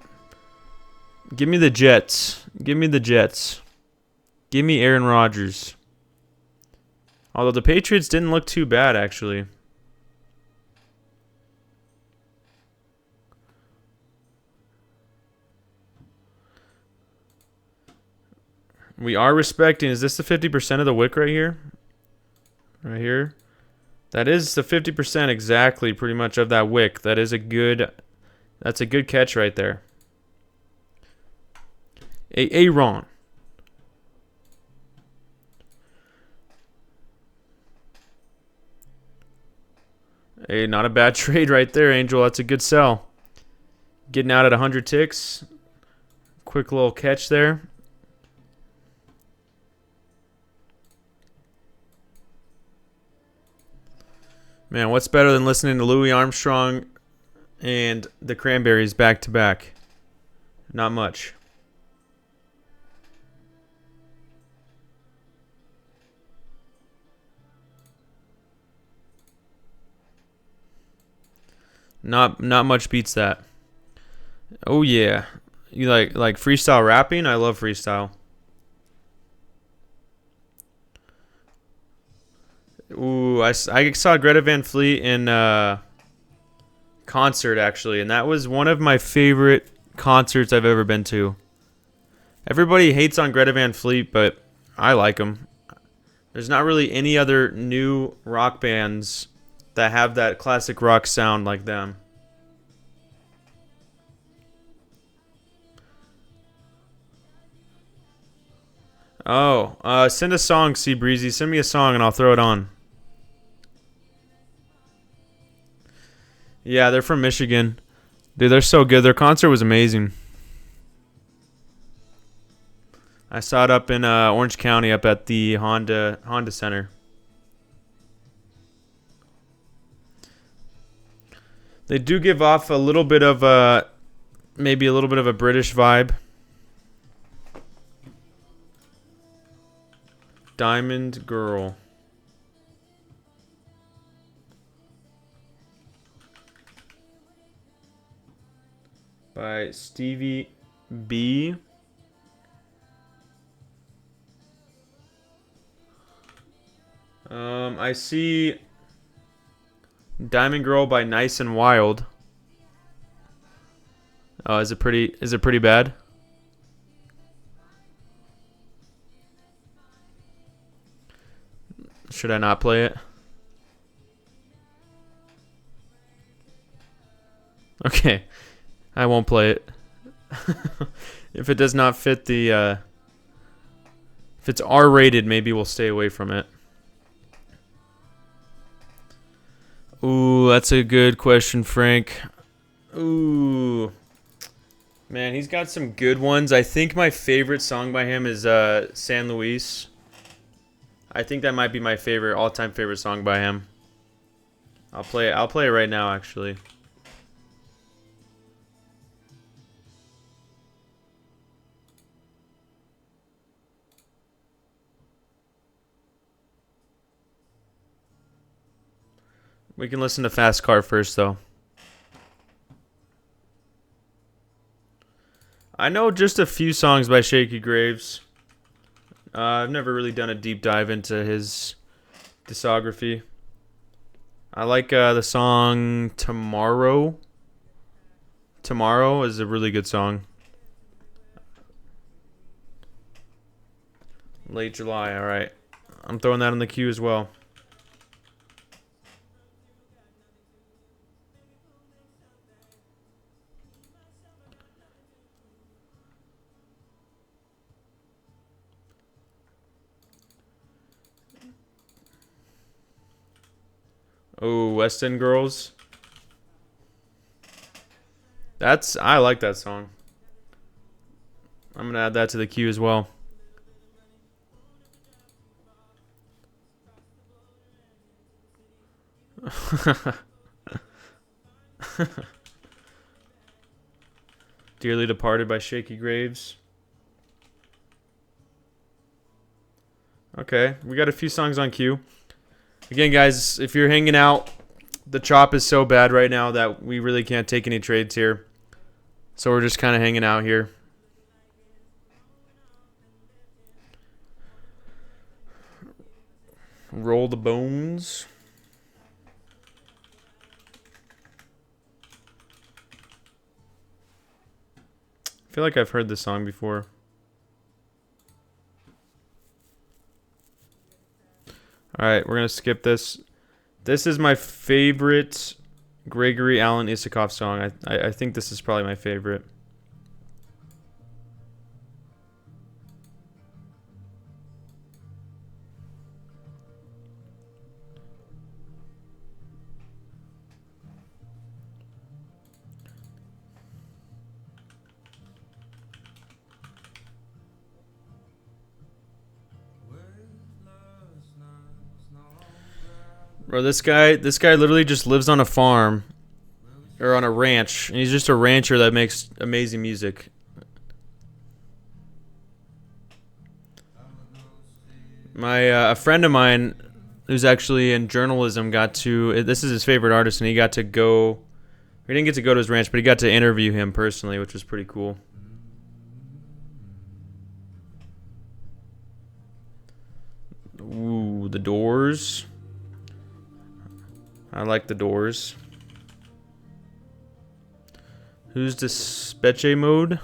give me the Jets. Give me the Jets. Give me Aaron Rodgers. Although the Patriots didn't look too bad, actually. We are respecting. Is this the 50% of the wick right here? Right here? That is the 50% exactly, pretty much, of that wick. That's a good catch right there. Aaron. Hey, not a bad trade right there, Angel. That's a good sell. Getting out at 100 ticks. Quick little catch there. Man, what's better than listening to Louis Armstrong and the Cranberries back to back? Not much. Not much beats that. Oh yeah. You like freestyle rapping? I love freestyle. Ooh, I saw Greta Van Fleet in concert, actually, and that was one of my favorite concerts I've ever been to. Everybody hates on Greta Van Fleet, but I like them. There's not really any other new rock bands that have that classic rock sound like them. Oh, send a song, C Breezy. Send me a song and I'll throw it on. Yeah, they're from Michigan. Dude, they're so good. Their concert was amazing. I saw it up in Orange County, up at the Honda Center. They do give off a little bit of maybe a little bit of a British vibe. Diamond Girl. By Stevie B. I see Diamond Girl by Nice and Wild. Oh, is it pretty bad? Should I not play it? Okay. I won't play it. If it does not fit the if it's R-rated, maybe we'll stay away from it. Ooh, that's a good question, Frank. Ooh. Man, he's got some good ones. I think my favorite song by him is San Luis. I think that might be my favorite, all-time favorite song by him. I'll play it right now, actually. We can listen to Fast Car first, though. I know just a few songs by Shakey Graves. I've never really done a deep dive into his discography. I like the song Tomorrow. Tomorrow is a really good song. Late July, alright. I'm throwing that in the queue as well. Oh, West End Girls. I like that song. I'm gonna add that to the queue as well. Dearly Departed by Shakey Graves. Okay, we got a few songs on queue. Again, guys, if you're hanging out, the chop is so bad right now that we really can't take any trades here. So we're just kind of hanging out here. Roll the Bones. I feel like I've heard this song before. Alright, we're going to skip this. This is my favorite Gregory Alan Isakov song. I think this is probably my favorite. Bro, this guy literally just lives on a farm or on a ranch, and he's just a rancher that makes amazing music. A friend of mine who's actually in journalism this is his favorite artist, and he didn't get to go to his ranch, but he got to interview him personally, which was pretty cool. Ooh, The Doors. I like The Doors. Who's Despeche Mode?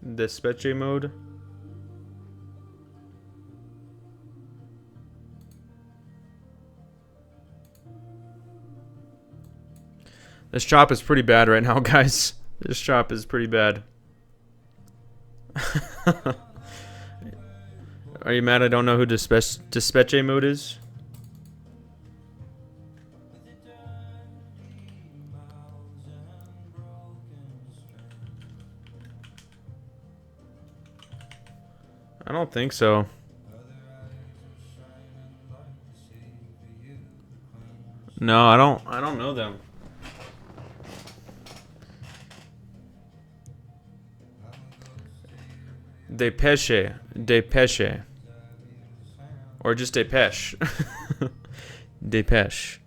Despeche Mode. This chop is pretty bad right now, guys. This chop is pretty bad. Are you mad I don't know who Despeche Mode is? I don't think so. No, I don't know them. Depeche. Or just Depeche. Depeche.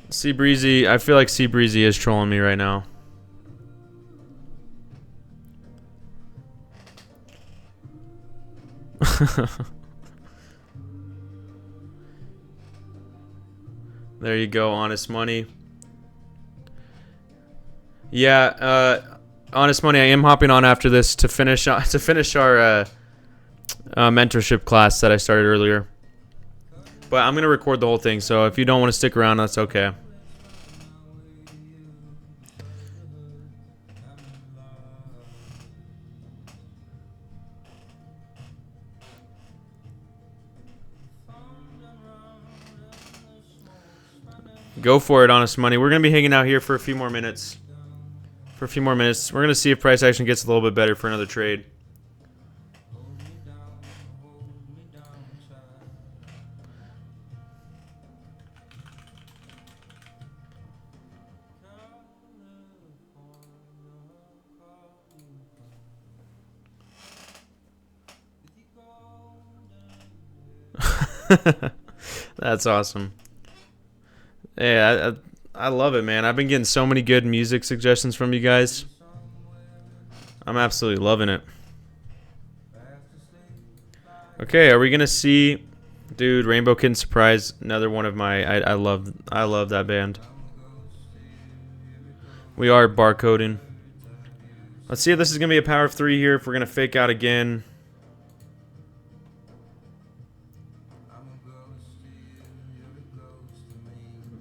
Sea Breezy, I feel like Sea Breezy is trolling me right now. There you go, Honest Money. Yeah, Honest Money, I am hopping on after this to finish our mentorship class that I started earlier. But I'm gonna record the whole thing, so if you don't want to stick around, that's okay. Go for it, Honest Money. We're going to be hanging out here for a few more minutes. for a few more minutes. We're going to see if price action gets a little bit better for another trade. That's awesome. Yeah, I love it, man. I've been getting so many good music suggestions from you guys. I'm absolutely loving it. Okay, are we gonna see, dude? Rainbow Kitten Surprise, another one of my. I love that band. We are barcoding. Let's see if this is gonna be a power of 3 here. If we're gonna fake out again.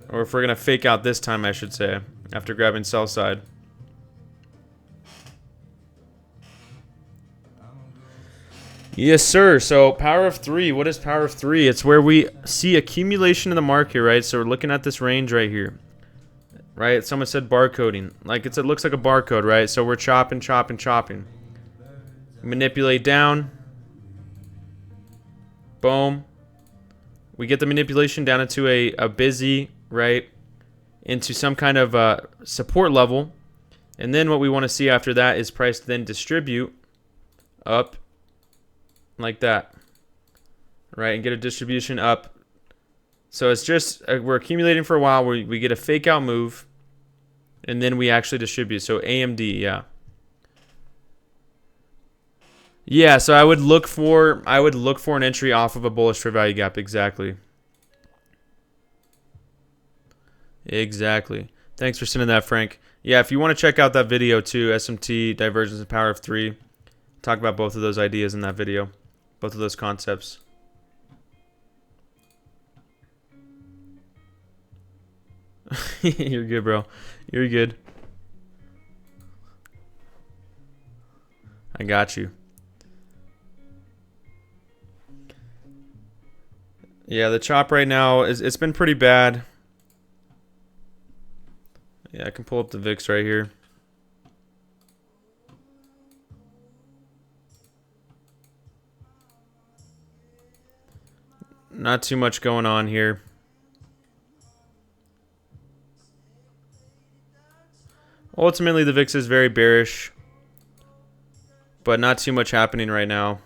Or if we're going to fake out this time, I should say, after grabbing sell side. Yes, sir. So power of 3. What is power of 3? It's where we see accumulation in the market, right? So we're looking at this range right here. Right? Someone said barcoding. Like it looks like a barcode, right? So we're chopping, chopping, chopping. Manipulate down. Boom. We get the manipulation down into a busy, right, into some kind of support level. And then what we want to see after that is price then distribute up like that, right, and get a distribution up. So it's just, we're accumulating for a while where we get a fake out move, and then we actually distribute. So AMD, yeah. Yeah, so I would look for an entry off of a bullish fair value gap. Exactly. Exactly. Thanks for sending that, Frank. Yeah, if you want to check out that video too, SMT, Divergence, and Power of 3, talk about both of those ideas in that video, both of those concepts. You're good, bro. You're good. I got you. Yeah, the chop right now it's been pretty bad. Yeah, I can pull up the VIX right here. Not too much going on here. Ultimately, the VIX is very bearish, but not too much happening right now.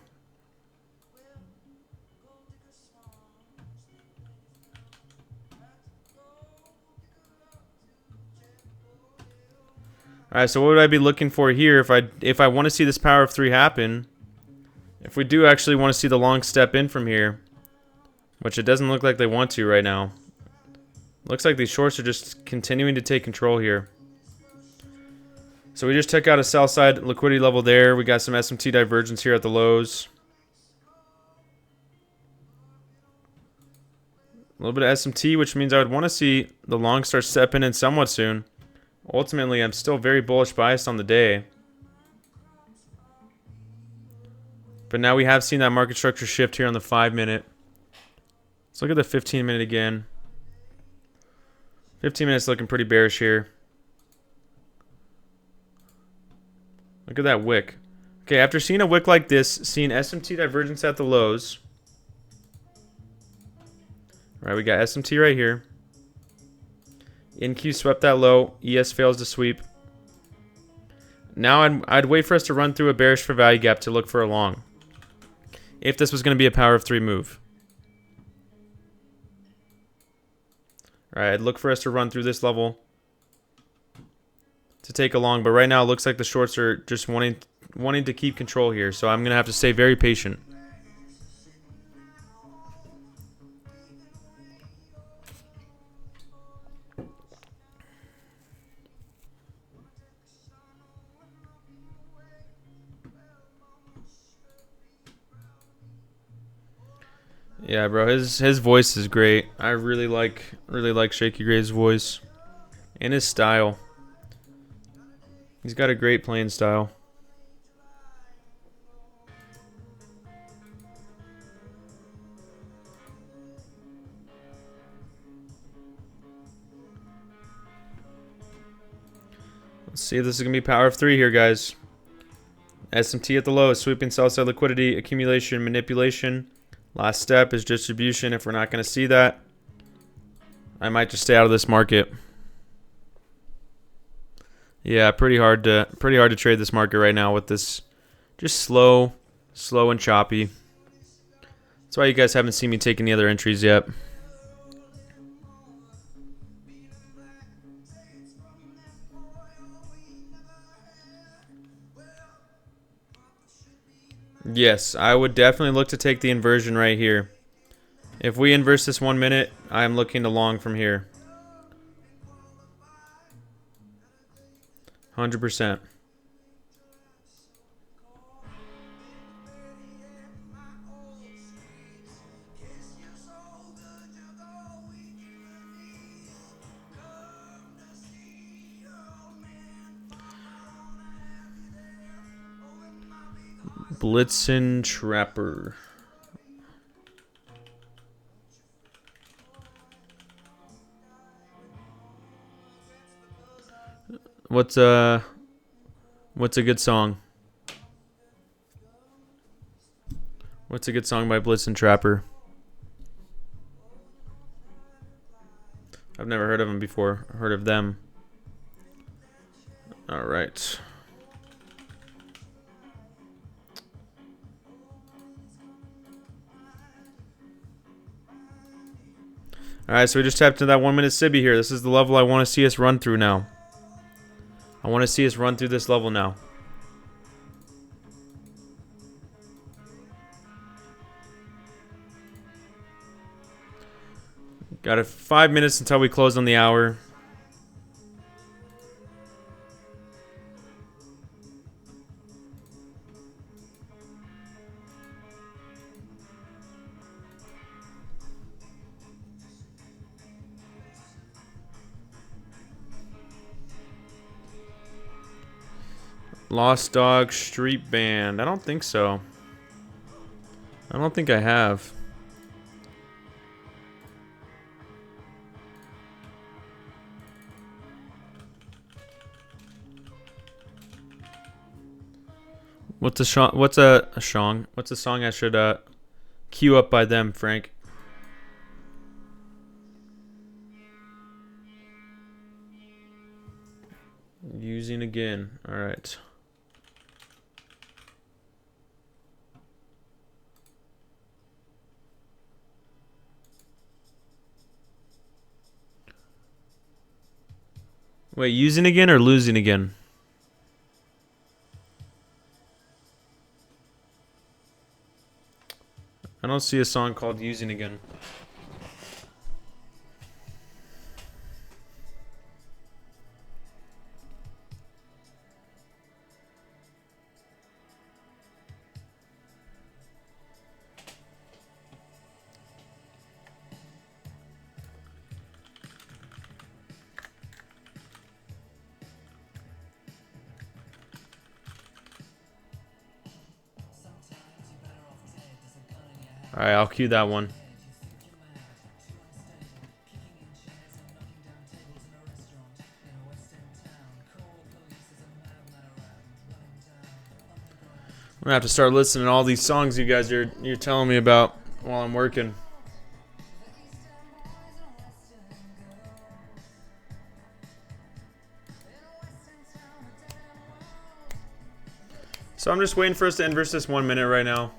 All right, so what would I be looking for here if I want to see this power of 3 happen? If we do actually want to see the long step in from here, which it doesn't look like they want to right now. Looks like these shorts are just continuing to take control here. So we just took out a sell side liquidity level there. We got some SMT divergence here at the lows. A little bit of SMT, which means I would want to see the long start stepping in somewhat soon. Ultimately, I'm still very bullish biased on the day. But now we have seen that market structure shift here on the 5-minute. Let's look at the 15-minute again. 15 minutes looking pretty bearish here. Look at that wick. Okay, after seeing a wick like this, seeing SMT divergence at the lows. All right, we got SMT right here. NQ swept that low. ES fails to sweep. Now I'd wait for us to run through a bearish for value gap to look for a long. If this was going to be a power of 3 move. All right, I'd look for us to run through this level to take a long. But right now it looks like the shorts are just wanting to keep control here. So I'm going to have to stay very patient. Yeah, bro, his voice is great. I really like Shaky Gray's voice and his style. He's got a great playing style. Let's see if this is going to be power of 3 here, guys. SMT at the low, sweeping sell side liquidity, accumulation, manipulation. Last step is distribution. If we're not going to see that, I might just stay out of this market. Yeah, pretty hard to trade this market right now with this just slow and choppy. That's why you guys haven't seen me take any other entries yet. Yes, I would definitely look to take the inversion right here. If we inverse this 1 minute, I'm looking to long from here. 100%. Blitzen Trapper. What's a good song? What's a good song by Blitzen Trapper? I've never heard of them before. Heard of them. All right. Alright, so we just tapped into that 1 minute Sibby here. This is the level I want to see us run through now. I want to see us run through this level now. Got 5 minutes until we close on the hour. Lost Dog Street Band. I don't think so. I don't think I have. What's a song? What's a song? What's a song I should queue up by them, Frank? Using again. All right. Wait, using again or losing again? I don't see a song called Using Again. Alright, I'll cue that one. I'm gonna have to start listening to all these songs you guys you're telling me about while I'm working. So I'm just waiting for us to inverse this 1 minute right now.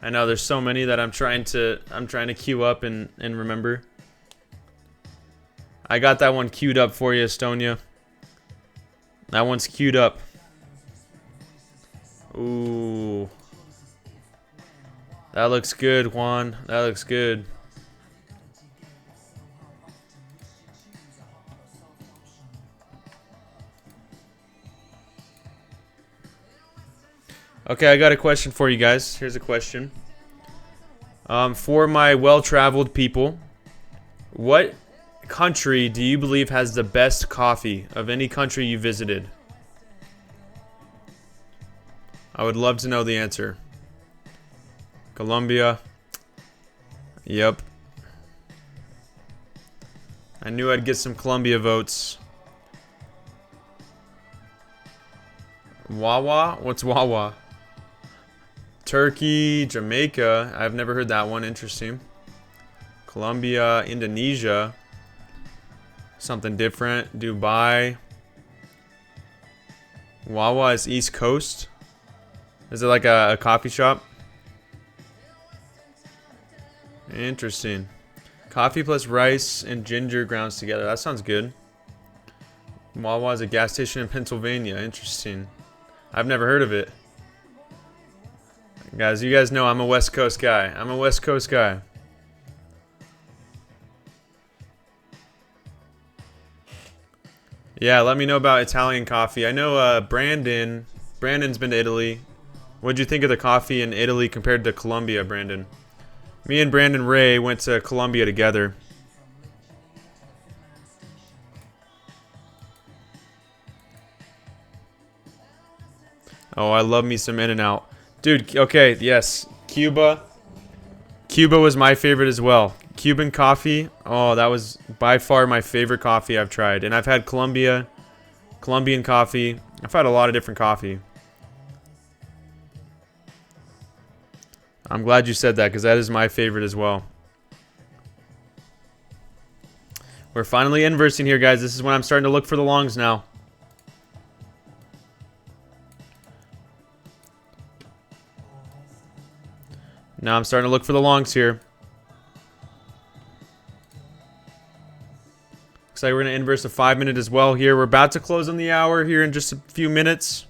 I know there's so many that I'm trying to queue up and remember. I got that one queued up for you, Estonia. That one's queued up. Ooh. That looks good, Juan. That looks good. Okay, I got a question for you guys. Here's a question. For my well-traveled people, what country do you believe has the best coffee of any country you visited? I would love to know the answer. Colombia. Yep. I knew I'd get some Colombia votes. Wawa? What's Wawa? Turkey, Jamaica. I've never heard that one. Interesting. Colombia, Indonesia. Something different. Dubai. Wawa is East Coast. Is it like a coffee shop? Interesting. Coffee plus rice and ginger grounds together. That sounds good. Wawa is a gas station in Pennsylvania. Interesting. I've never heard of it. Guys, you guys know I'm a West Coast guy. I'm a West Coast guy. Yeah, let me know about Italian coffee. I know Brandon. Brandon's been to Italy. What'd you think of the coffee in Italy compared to Colombia, Brandon? Me and Brandon Ray went to Colombia together. Oh, I love me some In-N-Out. Dude, okay, yes. Cuba. Cuba was my favorite as well. Cuban coffee. Oh, that was by far my favorite coffee I've tried. And I've had Colombian coffee. I've had a lot of different coffee. I'm glad you said that because that is my favorite as well. We're finally inversing here, guys. This is when I'm starting to look for the longs now. Now I'm starting to look for the longs here. Looks like we're going to inverse a 5-minute as well here. We're about to close on the hour here in just a few minutes.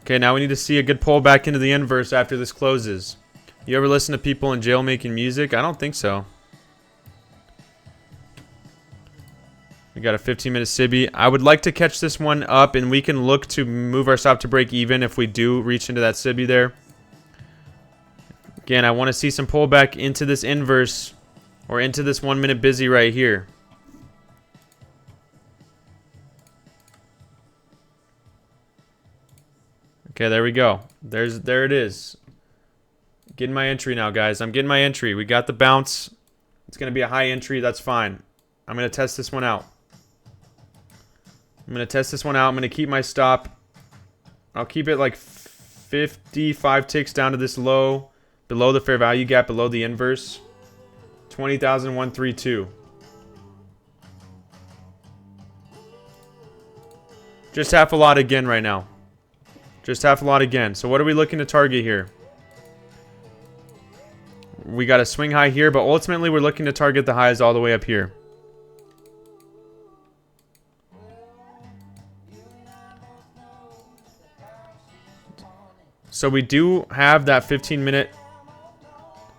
Okay, now we need to see a good pullback into the inverse after this closes. You ever listen to people in jail making music? I don't think so. We got a 15-minute Sibi. I would like to catch this one up, and we can look to move our stop to break even if we do reach into that Sibi there. Again, I want to see some pullback into this inverse or into this 1-minute busy right here. Okay, there we go. There it is. Getting my entry now, guys. I'm getting my entry. We got the bounce. It's going to be a high entry. That's fine. I'm going to test this one out. I'm going to keep my stop. I'll keep it like 55 ticks down to this low. Below the fair value gap, below the inverse. 20,132. Just half a lot again right now. Just half a lot again. So what are we looking to target here? We got a swing high here, but ultimately we're looking to target the highs all the way up here. So we do have that 15-minute.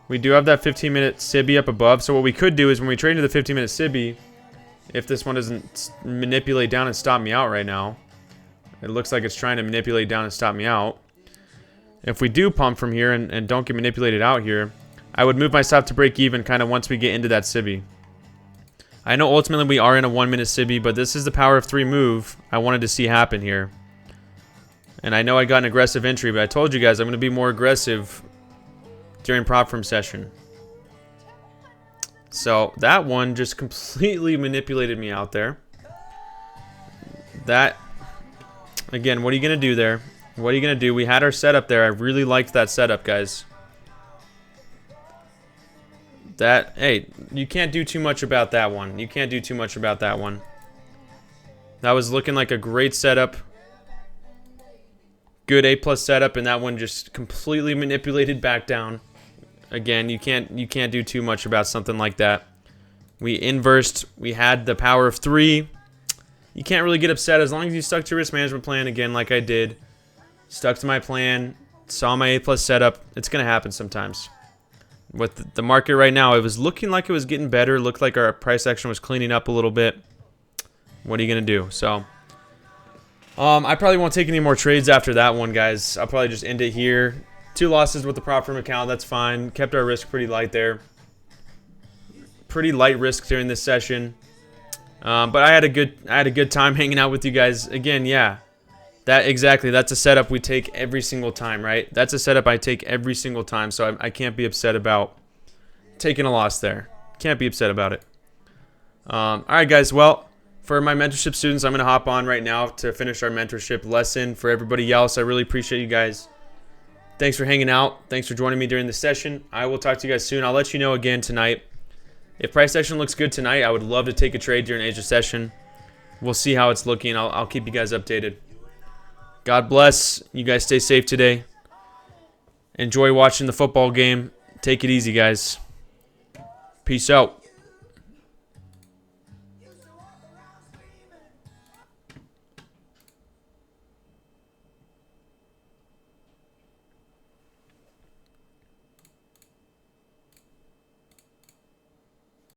We do have that 15-minute Sibi up above. So what we could do is when we trade into the 15-minute Sibi, if this one doesn't manipulate down and stop me out right now, it looks like it's trying to manipulate down and stop me out. If we do pump from here and don't get manipulated out here, I would move my stop to break even kind of once we get into that Sibi. I know ultimately we are in a 1-minute Sibi, but this is the power of 3 move I wanted to see happen here. And I know I got an aggressive entry, but I told you guys I'm going to be more aggressive during prop firm session. So that one just completely manipulated me out there. That, again, what are you going to do there? What are you going to do? We had our setup there. I really liked that setup, guys. That, hey, you can't do too much about that one. You can't do too much about that one. That was looking like a great setup. Good A+ setup, and that one just completely manipulated back down. Again, you can't do too much about something like that. We inversed. We had the power of 3. You can't really get upset as long as you stuck to your risk management plan, again, like I did. Stuck to my plan, saw my A+ setup. It's going to happen sometimes. With the market right now, it was looking like it was getting better. Looked like our price action was cleaning up a little bit. What are you going to do? So, I probably won't take any more trades after that one, guys. I'll probably just end it here. 2 losses with the prop firm account. That's fine. Kept our risk pretty light there. Pretty light risk during this session. But I had a good time hanging out with you guys. Again, yeah. That's a setup we take every single time, right? That's a setup I take every single time, so I can't be upset about taking a loss there. Can't be upset about it. All right, guys. Well, for my mentorship students, I'm going to hop on right now to finish our mentorship lesson. For everybody else, I really appreciate you guys. Thanks for hanging out. Thanks for joining me during the session. I will talk to you guys soon. I'll let you know again tonight. If price action looks good tonight, I would love to take a trade during Asia session. We'll see how it's looking. I'll keep you guys updated. God bless. You guys stay safe today. Enjoy watching the football game. Take it easy, guys. Peace out.